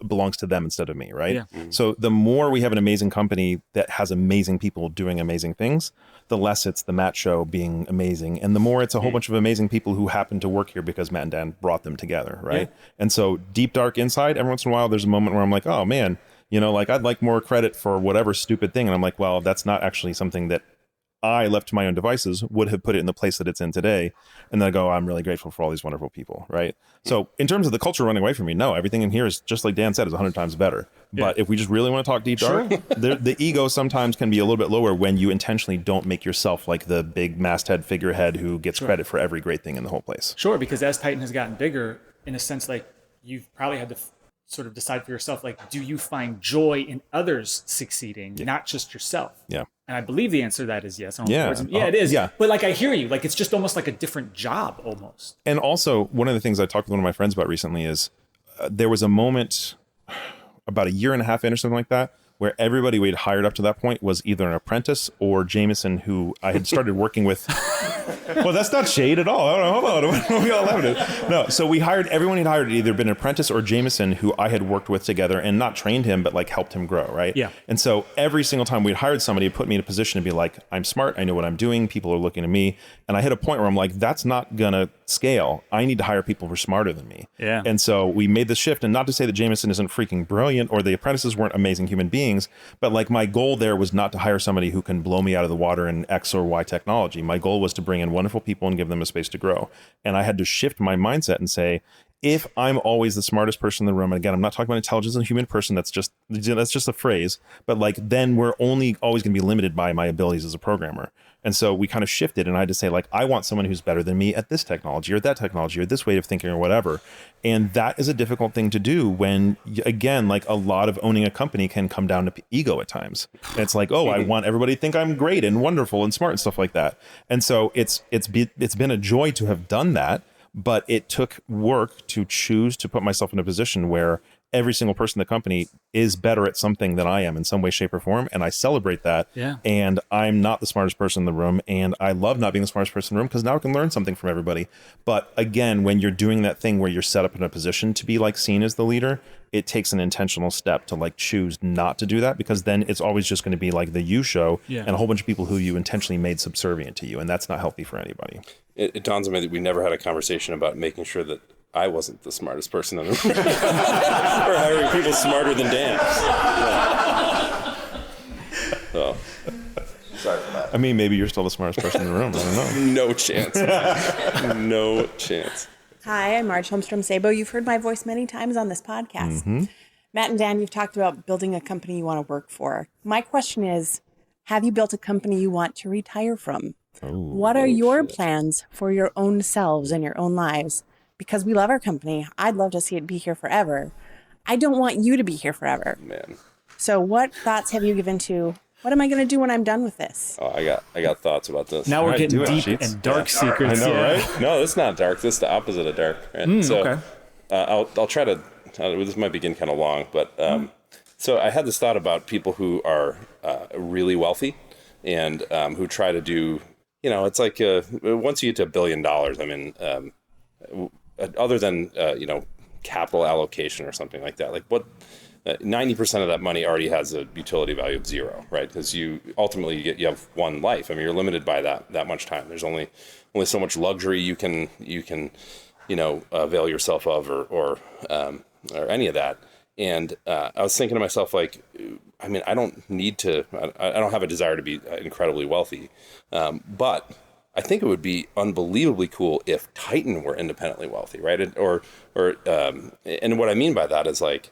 belongs to them instead of me, right? Yeah. So the more we have an amazing company that has amazing people doing amazing things, the less it's the Matt show being amazing. And the more it's a whole bunch of amazing people who happen to work here because Matt and Dan brought them together, right? Yeah. And so deep, dark inside, every once in a while, there's a moment where I'm like, oh man, like I'd like more credit for whatever stupid thing. And I'm like, well, that's not actually something that I, left to my own devices, would have put it in the place that it's in today. And then I go, I'm really grateful for all these wonderful people, right? So in terms of the culture running away from me, no, everything in here is just like Dan said, is 100 times better. Yeah. But if we just really want to talk deep dark, the ego sometimes can be a little bit lower when you intentionally don't make yourself like the big masthead figurehead who gets credit for every great thing in the whole place. Sure, because as Tighten has gotten bigger, in a sense, like you've probably had to sort of decide for yourself, like, do you find joy in others succeeding, not just yourself? Yeah. And I believe the answer to that is yes. Yeah. It is. Yeah. But like, I hear you, like, it's just almost like a different job almost. And also one of the things I talked with one of my friends about recently is there was a moment about a year and a half in or something like that, where everybody we'd hired up to that point was either an apprentice or Jameson, who I had started working with. Well, that's not shade at all. Hold on. We all loved it. No, so we hired, everyone he'd hired had either been an apprentice or Jameson, who I had worked with together and not trained him, but like helped him grow, right? Yeah. And so every single time we'd hired somebody, it put me in a position to be like, I'm smart, I know what I'm doing, people are looking at me. And I hit a point where I'm like, that's not gonna scale. I need to hire people who are smarter than me. Yeah. And so we made the shift, and not to say that Jameson isn't freaking brilliant or the apprentices weren't amazing human beings, but like my goal there was not to hire somebody who can blow me out of the water in X or Y technology. My goal was to bring in wonderful people and give them a space to grow. And I had to shift my mindset and say, if I'm always the smartest person in the room, and again, I'm not talking about intelligence as a human person, that's just a phrase, but like, then we're only always going to be limited by my abilities as a programmer. And so we kind of shifted, and I had to say, like, I want someone who's better than me at this technology or that technology or this way of thinking or whatever. And that is a difficult thing to do when, again, like a lot of owning a company can come down to ego at times. And it's like, oh, I want everybody to think I'm great and wonderful and smart and stuff like that. And so it's been a joy to have done that, but it took work to choose to put myself in a position where every single person in the company is better at something than I am in some way, shape, or form. And I celebrate that. Yeah. And I'm not the smartest person in the room. And I love not being the smartest person in the room because now I can learn something from everybody. But again, when you're doing that thing where you're set up in a position to be like seen as the leader, it takes an intentional step to like choose not to do that, because then it's always just going to be like the you show and a whole bunch of people who you intentionally made subservient to you. And that's not healthy for anybody. It dawns on me that we never had a conversation about making sure that I wasn't the smartest person in the room. Or hiring people smarter than Dan. Yeah. So, sorry for that. I mean, maybe you're still the smartest person in the room. I don't know. No chance. No chance. Hi, I'm Marge Holmstrom-Sabo. You've heard my voice many times on this podcast. Mm-hmm. Matt and Dan, you've talked about building a company you want to work for. My question is, have you built a company you want to retire from? What are your plans for your own selves and your own lives? Because we love our company. I'd love to see it be here forever. I don't want you to be here forever. Man. So what thoughts have you given to What am I going to do when I'm done with this? Oh, I got thoughts about this. Now we're right, getting do it, deep Sheetz. and dark secrets. I know, yeah. right? No, it's not dark. This is the opposite of dark. Right? Okay. I'll try to. This might begin kind of long, but so I had this thought about people who are really wealthy and who try to do. It's like once you get to $1 billion, I mean, other than capital allocation or something like that, like what 90% of that money already has a utility value of 0, right? Because you have one life. I mean, you're limited by that much time. There's only so much luxury you can avail yourself of or any of that. And I was thinking to myself, like, I mean, I don't need to. I don't have a desire to be incredibly wealthy, but I think it would be unbelievably cool if Tighten were independently wealthy, right? And what I mean by that is, like,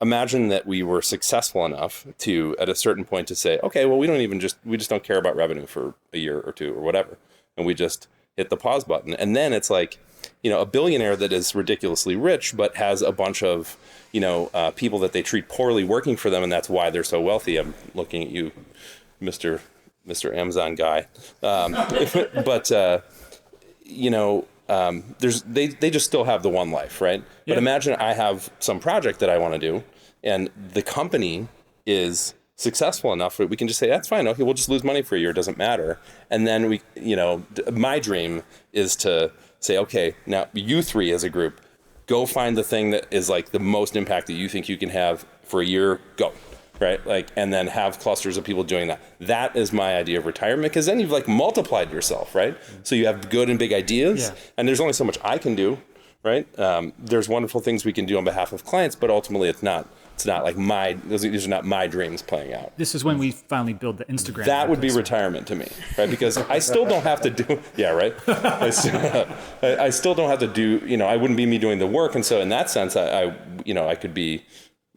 imagine that we were successful enough to, at a certain point, to say, okay, well, we just don't care about revenue for a year or two or whatever, and we just hit the pause button, and then it's like, a billionaire that is ridiculously rich but has a bunch of people that they treat poorly working for them, and that's why they're so wealthy. I'm looking at you, Mr. Amazon guy, but they just still have the one life, right? Yeah. But imagine I have some project that I want to do, and the company is successful enough that we can just say, that's fine. Okay, we'll just lose money for a year. It doesn't matter. And then my dream is to say, okay, now you three as a group, go find the thing that is like the most impact that you think you can have for a year. Go. Right. Like, and then have clusters of people doing that. That is my idea of retirement, because then you've like multiplied yourself. Right. So you have good and big ideas, and there's only so much I can do. Right. There's wonderful things we can do on behalf of clients, but ultimately it's not like these are not my dreams playing out. This is when we finally build the Instagram. That would be retirement to me, right? Because I still don't have to do, right? I still don't have to do, I wouldn't be me doing the work. And so in that sense, I could be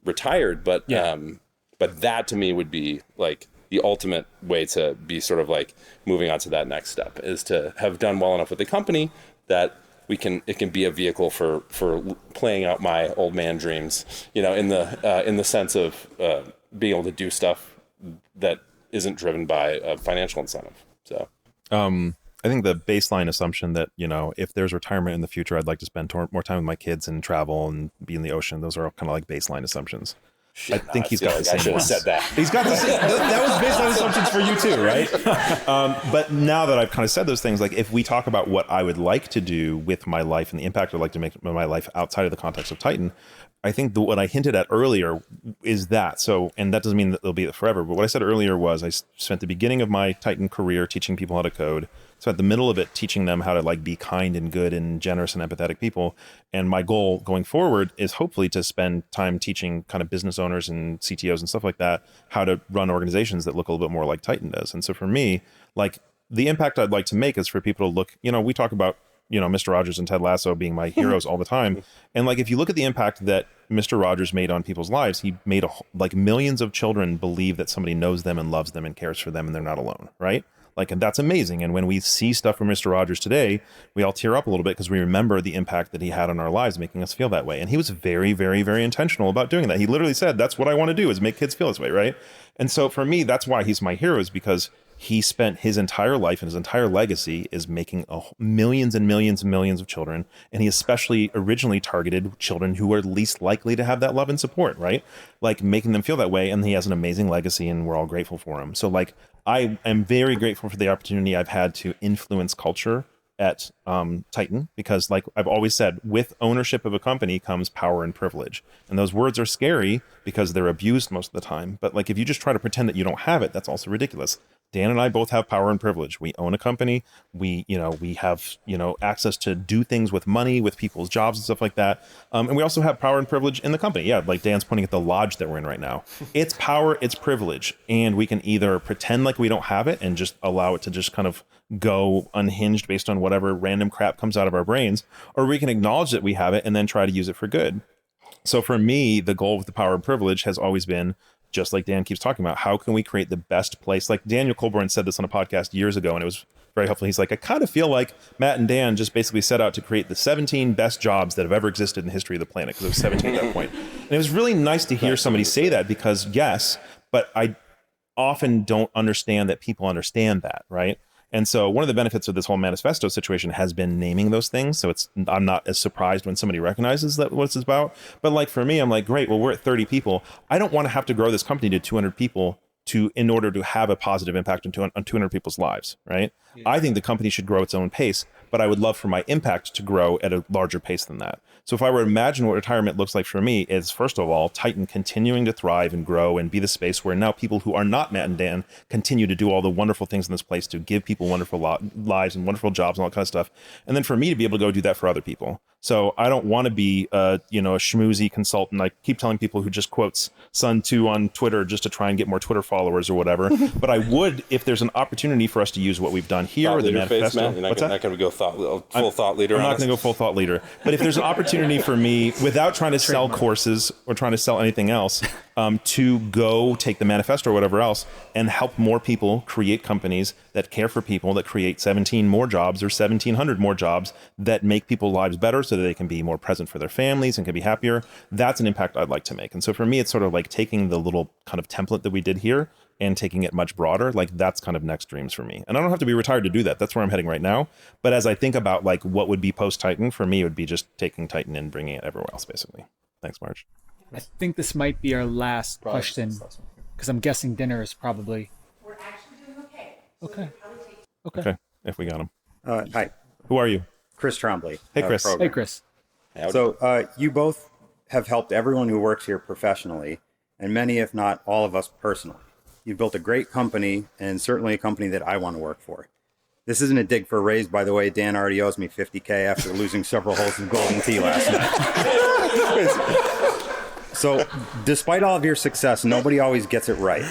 retired, but that to me would be like the ultimate way to be sort of like moving on to that next step, is to have done well enough with the company that it can be a vehicle for playing out my old man dreams, in the sense of being able to do stuff that isn't driven by a financial incentive. So, I think the baseline assumption that, if there's retirement in the future, I'd like to spend more time with my kids and travel and be in the ocean. Those are all kind of like baseline assumptions. I think he's got the same. I should have said that. He's got the same. That was baseline assumptions for you too, right? But now that I've kind of said those things, like if we talk about what I would like to do with my life and the impact I'd like to make in my life outside of the context of Tighten, I think what I hinted at earlier is that. So, and that doesn't mean that it'll be forever, but what I said earlier was I spent the beginning of my Tighten career teaching people how to code. So at the middle of it, teaching them how to like be kind and good and generous and empathetic people. And my goal going forward is hopefully to spend time teaching kind of business owners and CTOs and stuff like that how to run organizations that look a little bit more like Tighten does. And so for me, like the impact I'd like to make is for people to look, we talk about, Mr. Rogers and Ted Lasso being my heroes all the time. And like, if you look at the impact that Mr. Rogers made on people's lives, he made like millions of children believe that somebody knows them and loves them and cares for them and they're not alone. Right. Like, and that's amazing. And when we see stuff from Mr. Rogers today, we all tear up a little bit because we remember the impact that he had on our lives, making us feel that way. And he was very, very, very intentional about doing that. He literally said, that's what I want to do, is make kids feel this way, right? And so for me, that's why he's my hero, is because he spent his entire life and his entire legacy is making millions and millions and millions of children. And he especially originally targeted children who are least likely to have that love and support, right? Like making them feel that way. And he has an amazing legacy and we're all grateful for him. So like, I am very grateful for the opportunity I've had to influence culture at Tighten, because like I've always said, with ownership of a company comes power and privilege. And those words are scary because they're abused most of the time. But like, if you just try to pretend that you don't have it, that's also ridiculous. Dan and I both have power and privilege. We own a company. We have, access to do things with money, with people's jobs and stuff like that. And we also have power and privilege in the company. Yeah. Like Dan's pointing at the lodge that we're in right now. It's power, it's privilege. And we can either pretend like we don't have it and just allow it to just kind of go unhinged based on whatever random crap comes out of our brains, or we can acknowledge that we have it and then try to use it for good. So for me, the goal with the power and privilege has always been, just like Dan keeps talking about, how can we create the best place? Like Daniel Colborn said this on a podcast years ago, and it was very helpful. He's like, I kind of feel like Matt and Dan just basically set out to create the 17 best jobs that have ever existed in the history of the planet, because it was 17 at that point. And it was really nice to hear somebody say that, because yes, but often don't understand that people understand that, right? And so one of the benefits of this whole manifesto situation has been naming those things. So I'm not as surprised when somebody recognizes that what it's about. But like for me, I'm like, great, well, we're at 30 people. I don't want to have to grow this company to 200 people in order to have a positive impact on 200 people's lives, right? Yeah. I think the company should grow its own pace, but I would love for my impact to grow at a larger pace than that. So if I were to imagine what retirement looks like for me, is first of all, Tighten continuing to thrive and grow and be the space where now people who are not Matt and Dan continue to do all the wonderful things in this place to give people wonderful lives and wonderful jobs and all that kind of stuff. And then for me to be able to go do that for other people. So I don't want to be a schmoozy consultant. I keep telling people who just quotes Sun Tzu on Twitter just to try and get more Twitter followers or whatever. But I would, if there's an opportunity for us to use what we've done here, or the manifesto. You're not going to go full thought leader. I'm not going to go full thought leader. But if there's an opportunity for me, without trying to sell courses or trying to sell anything else, to go take the manifesto or whatever else and help more people create companies that care for people, that create 17 more jobs or 1,700 more jobs that make people's lives better so that they can be more present for their families and can be happier. That's an impact I'd like to make. And so for me, it's sort of like taking the little kind of template that we did here and taking it much broader. Like that's kind of next dreams for me. And I don't have to be retired to do that. That's where I'm heading right now. But as I think about like what would be post Tighten, for me, it would be just taking Tighten and bringing it everywhere else, basically. Thanks, Marge. I think this might be our last question because I'm guessing dinner is probably. We're actually doing okay. Okay. Okay. If we got him. Hi. Who are you? Chris Trombley. Hey, Chris. Hey, Chris. So you both have helped everyone who works here professionally, and many, if not all of us personally. You've built a great company, and certainly a company that I want to work for. This isn't a dig for a raise, by the way. Dan already owes me $50K after losing several holes of golden tea last night. So, despite all of your success, nobody always gets it right.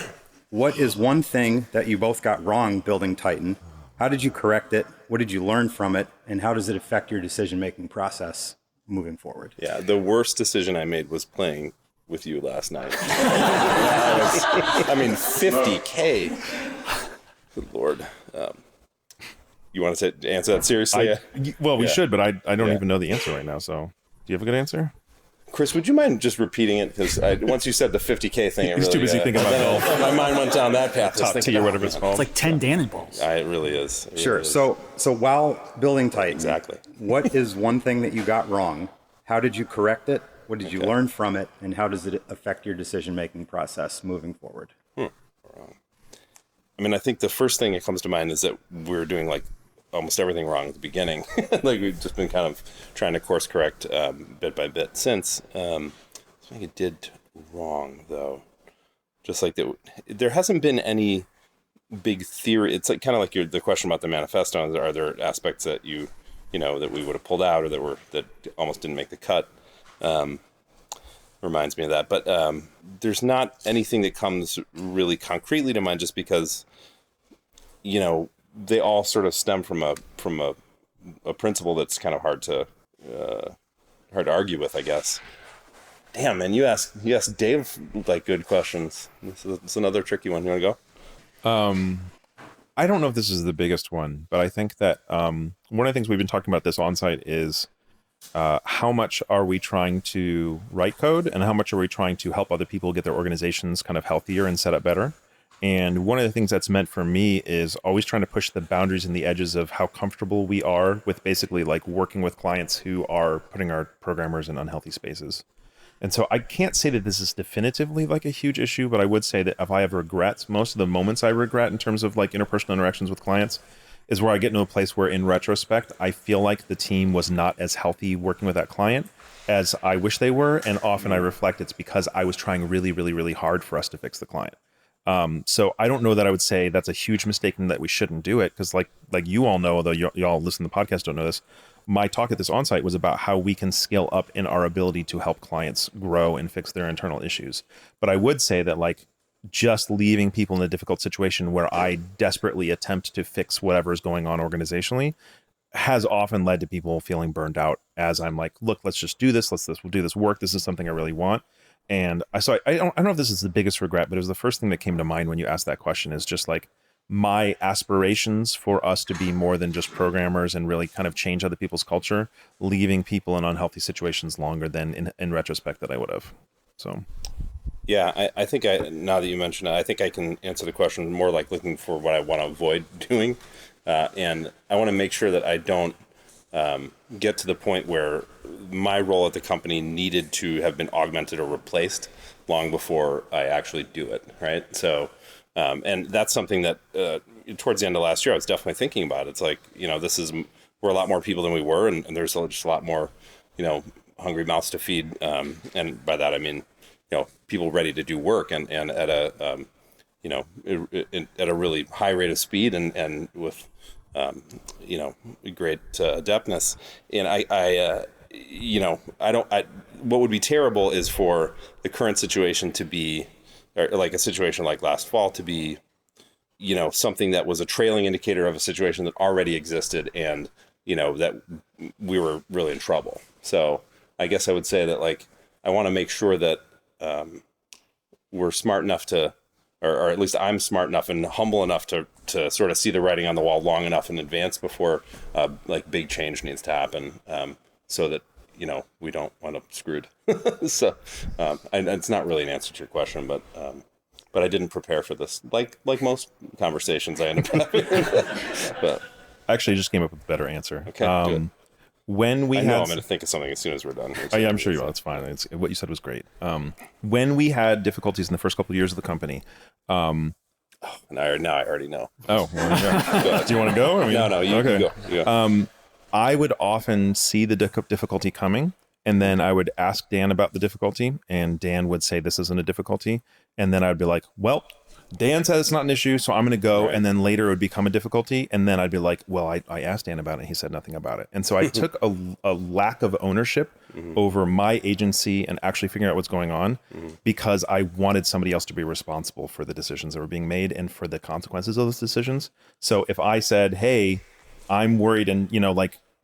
What is one thing that you both got wrong building Tighten? How did you correct it? What did you learn from it? And how does it affect your decision-making process moving forward? Yeah, the worst decision I made was playing with you last night. 50K. Good Lord. You want to answer that seriously? We should, but I don't even know the answer right now. So, do you have a good answer? Chris, would you mind just repeating it? Because once you said the 50K thing, he's too busy thinking about golf. My mind went down that path. Top tee or whatever it's called. It's like 10 Dannon balls. It really is. Sure. So while building Tighten, exactly, what is one thing that you got wrong? How did you correct it? What did you learn from it? And how does it affect your decision-making process moving forward? I mean, I think the first thing that comes to mind is that we're doing like almost everything wrong at the beginning. Like we've just been kind of trying to course correct bit by bit since. I think it did wrong though. Just like that, there hasn't been any big theory. It's like kind of like the question about the manifesto. Are there aspects that that we would have pulled out or that almost didn't make the cut? Reminds me of that, but there's not anything that comes really concretely to mind, just because they all sort of stem from a principle that's kind of hard to argue with, I guess. Damn, man, you asked Dave like good questions. It's another tricky one. You want to go? I don't know if this is the biggest one, but I think that one of the things we've been talking about this Onsite is how much are we trying to write code and how much are we trying to help other people get their organizations kind of healthier and set up better. And one of the things that's meant for me is always trying to push the boundaries and the edges of how comfortable we are with basically like working with clients who are putting our programmers in unhealthy spaces. And so I can't say that this is definitively like a huge issue, but I would say that if I have regrets, most of the moments I regret in terms of like interpersonal interactions with clients is where I get into a place where in retrospect, I feel like the team was not as healthy working with that client as I wish they were. And often I reflect it's because I was trying really, really, really hard for us to fix the client. So I don't know that I would say that's a huge mistake and that we shouldn't do it. Because like you all know, although y'all listen to the podcast don't know this, my talk at this Onsite was about how we can scale up in our ability to help clients grow and fix their internal issues. But I would say that like just leaving people in a difficult situation where I desperately attempt to fix whatever is going on organizationally has often led to people feeling burned out as I'm like, look, let's just do this. We'll do this work. This is something I really want. And I don't know if this is the biggest regret, but it was the first thing that came to mind when you asked that question is just like my aspirations for us to be more than just programmers and really kind of change other people's culture, leaving people in unhealthy situations longer than in retrospect that I would have. So Yeah, I think now that you mention it, I think I can answer the question more like looking for what I want to avoid doing. And I want to make sure that I don't get to the point where my role at the company needed to have been augmented or replaced long before I actually do it, right? So, and that's something that towards the end of last year, I was definitely thinking about. It's like, we're a lot more people than we were, and there's just a lot more, hungry mouths to feed. And by that, I mean, people ready to do work and at a, at a really high rate of speed and with, great adeptness. And what would be terrible is for the current situation to be, or like a situation like last fall to be, something that was a trailing indicator of a situation that already existed and, that we were really in trouble. So I guess I would say that, like, I want to make sure that we're smart enough to, or at least I'm smart enough and humble enough to sort of see the writing on the wall long enough in advance before like big change needs to happen, so that we don't wind up screwed. So and it's not really an answer to your question, but I didn't prepare for this, like most conversations I end up having. But I actually just came up with a better answer. Okay, good. When we I know had, I'm going to think of something as soon as we're done. oh, yeah, I'm sure you will. That's fine. What you said was great. When we had difficulties in the first couple of years of the company, now I already know. oh, well, do you want to go? I mean, No, you okay. can go. I would often see the difficulty coming, and then I would ask Dan about the difficulty, and Dan would say this isn't a difficulty, and then I'd be like, well, Dan said it's not an issue, so I'm going to go. Right. And then later it would become a difficulty. And then I'd be like, well, I asked Dan about it. And he said nothing about it. And so I took a lack of ownership over my agency and actually figuring out what's going on because I wanted somebody else to be responsible for the decisions that were being made and for the consequences of those decisions. So if I said, hey, I'm worried, and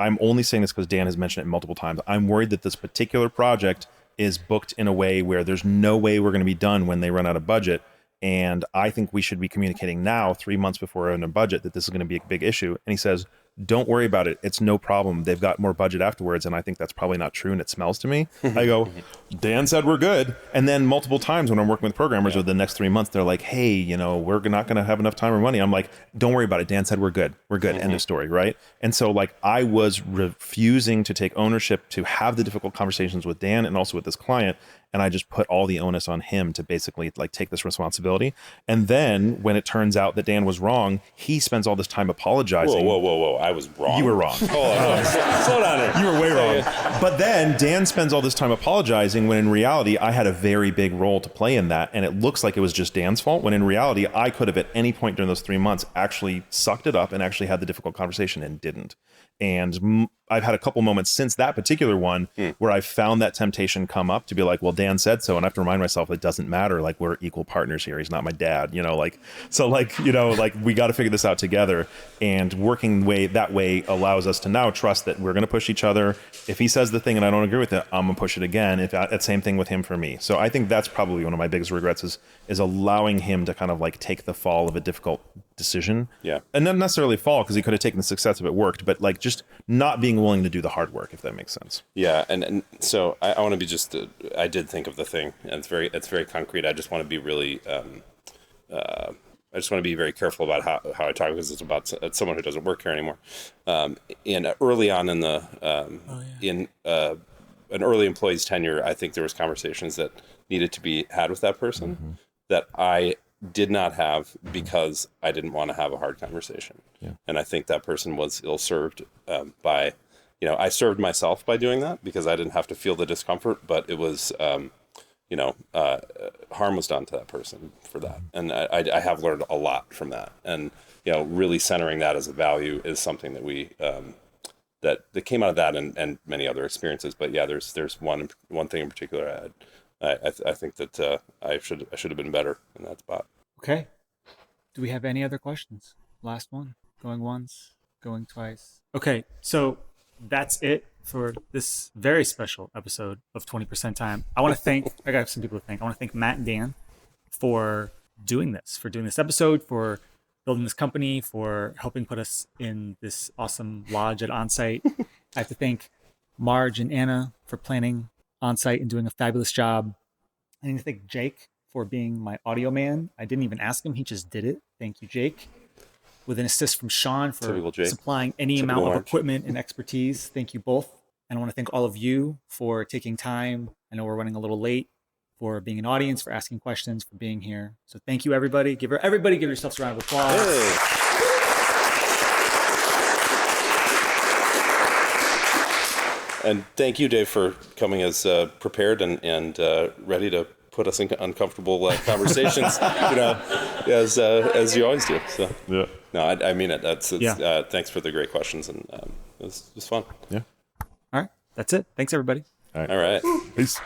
I'm only saying this because Dan has mentioned it multiple times, I'm worried that this particular project is booked in a way where there's no way we're going to be done when they run out of budget. And I think we should be communicating now, 3 months before we're in a budget, that this is going to be a big issue. And he says, don't worry about it. It's no problem. They've got more budget afterwards. And I think that's probably not true. And it smells to me. I go, Dan said we're good. And then multiple times when I'm working with programmers over the next 3 months, they're like, hey, we're not going to have enough time or money. I'm like, don't worry about it. Dan said we're good. We're good. End of story. Right. And so like I was refusing to take ownership to have the difficult conversations with Dan and also with this client. And I just put all the onus on him to basically like take this responsibility. And then when it turns out that Dan was wrong, he spends all this time apologizing. Whoa. I was wrong. You were wrong. Hold on. Slow down here. You were way wrong. But then Dan spends all this time apologizing when in reality, I had a very big role to play in that. And it looks like it was just Dan's fault, when in reality, I could have at any point during those 3 months actually sucked it up and actually had the difficult conversation and didn't. And I've had a couple moments since that particular one where I've found that temptation come up to be like, well, Dan said so. And I have to remind myself, it doesn't matter. Like, we're equal partners here. He's not my dad, we got to figure this out together. And working that way allows us to now trust that we're going to push each other. If he says the thing and I don't agree with it, I'm going to push it again. That same thing with him for me. So I think that's probably one of my biggest regrets is allowing him to kind of like take the fall of a difficult decision. Yeah. And not necessarily fall, because he could have taken the success if it worked, but like just not being willing to do the hard work, if that makes sense. Yeah. And so I want to be I did think of the thing, and it's very concrete. I just want to be really, I just want to be very careful about how I talk, because it's about someone who doesn't work here anymore. And early on in an early employee's tenure, I think there was conversations that needed to be had with that person that I did not have because I didn't want to have a hard conversation. Yeah. And I think that person was ill-served by, I served myself by doing that because I didn't have to feel the discomfort, but it was, harm was done to that person for that. And I have learned a lot from that. And, really centering that as a value is something that we, that came out of that and many other experiences. But yeah, there's one thing in particular I think that I should have been better in that spot. Okay. Do we have any other questions? Last one. Going once, going twice. Okay, so that's it for this very special episode of 20% Time. I want to thank, I got some people to thank. I want to thank Matt and Dan for doing this episode, for building this company, for helping put us in this awesome lodge at Onsite. I have to thank Marge and Anna for planning Onsite and doing a fabulous job. I need to thank Jake for being my audio man. I didn't even ask him. He just did it. Thank you, Jake. With an assist from Sean for supplying any amount of equipment and expertise. Thank you both. And I want to thank all of you for taking time. I know we're running a little late, for being an audience, for asking questions, for being here. So thank you, everybody. Everybody give yourselves a round of applause. Hey. And thank you, Dave, for coming as prepared and ready to put us in uncomfortable conversations, as you always do. So Yeah. no, I mean it. Thanks for the great questions, and it was fun. Yeah. All right, that's it. Thanks, everybody. All right. Peace.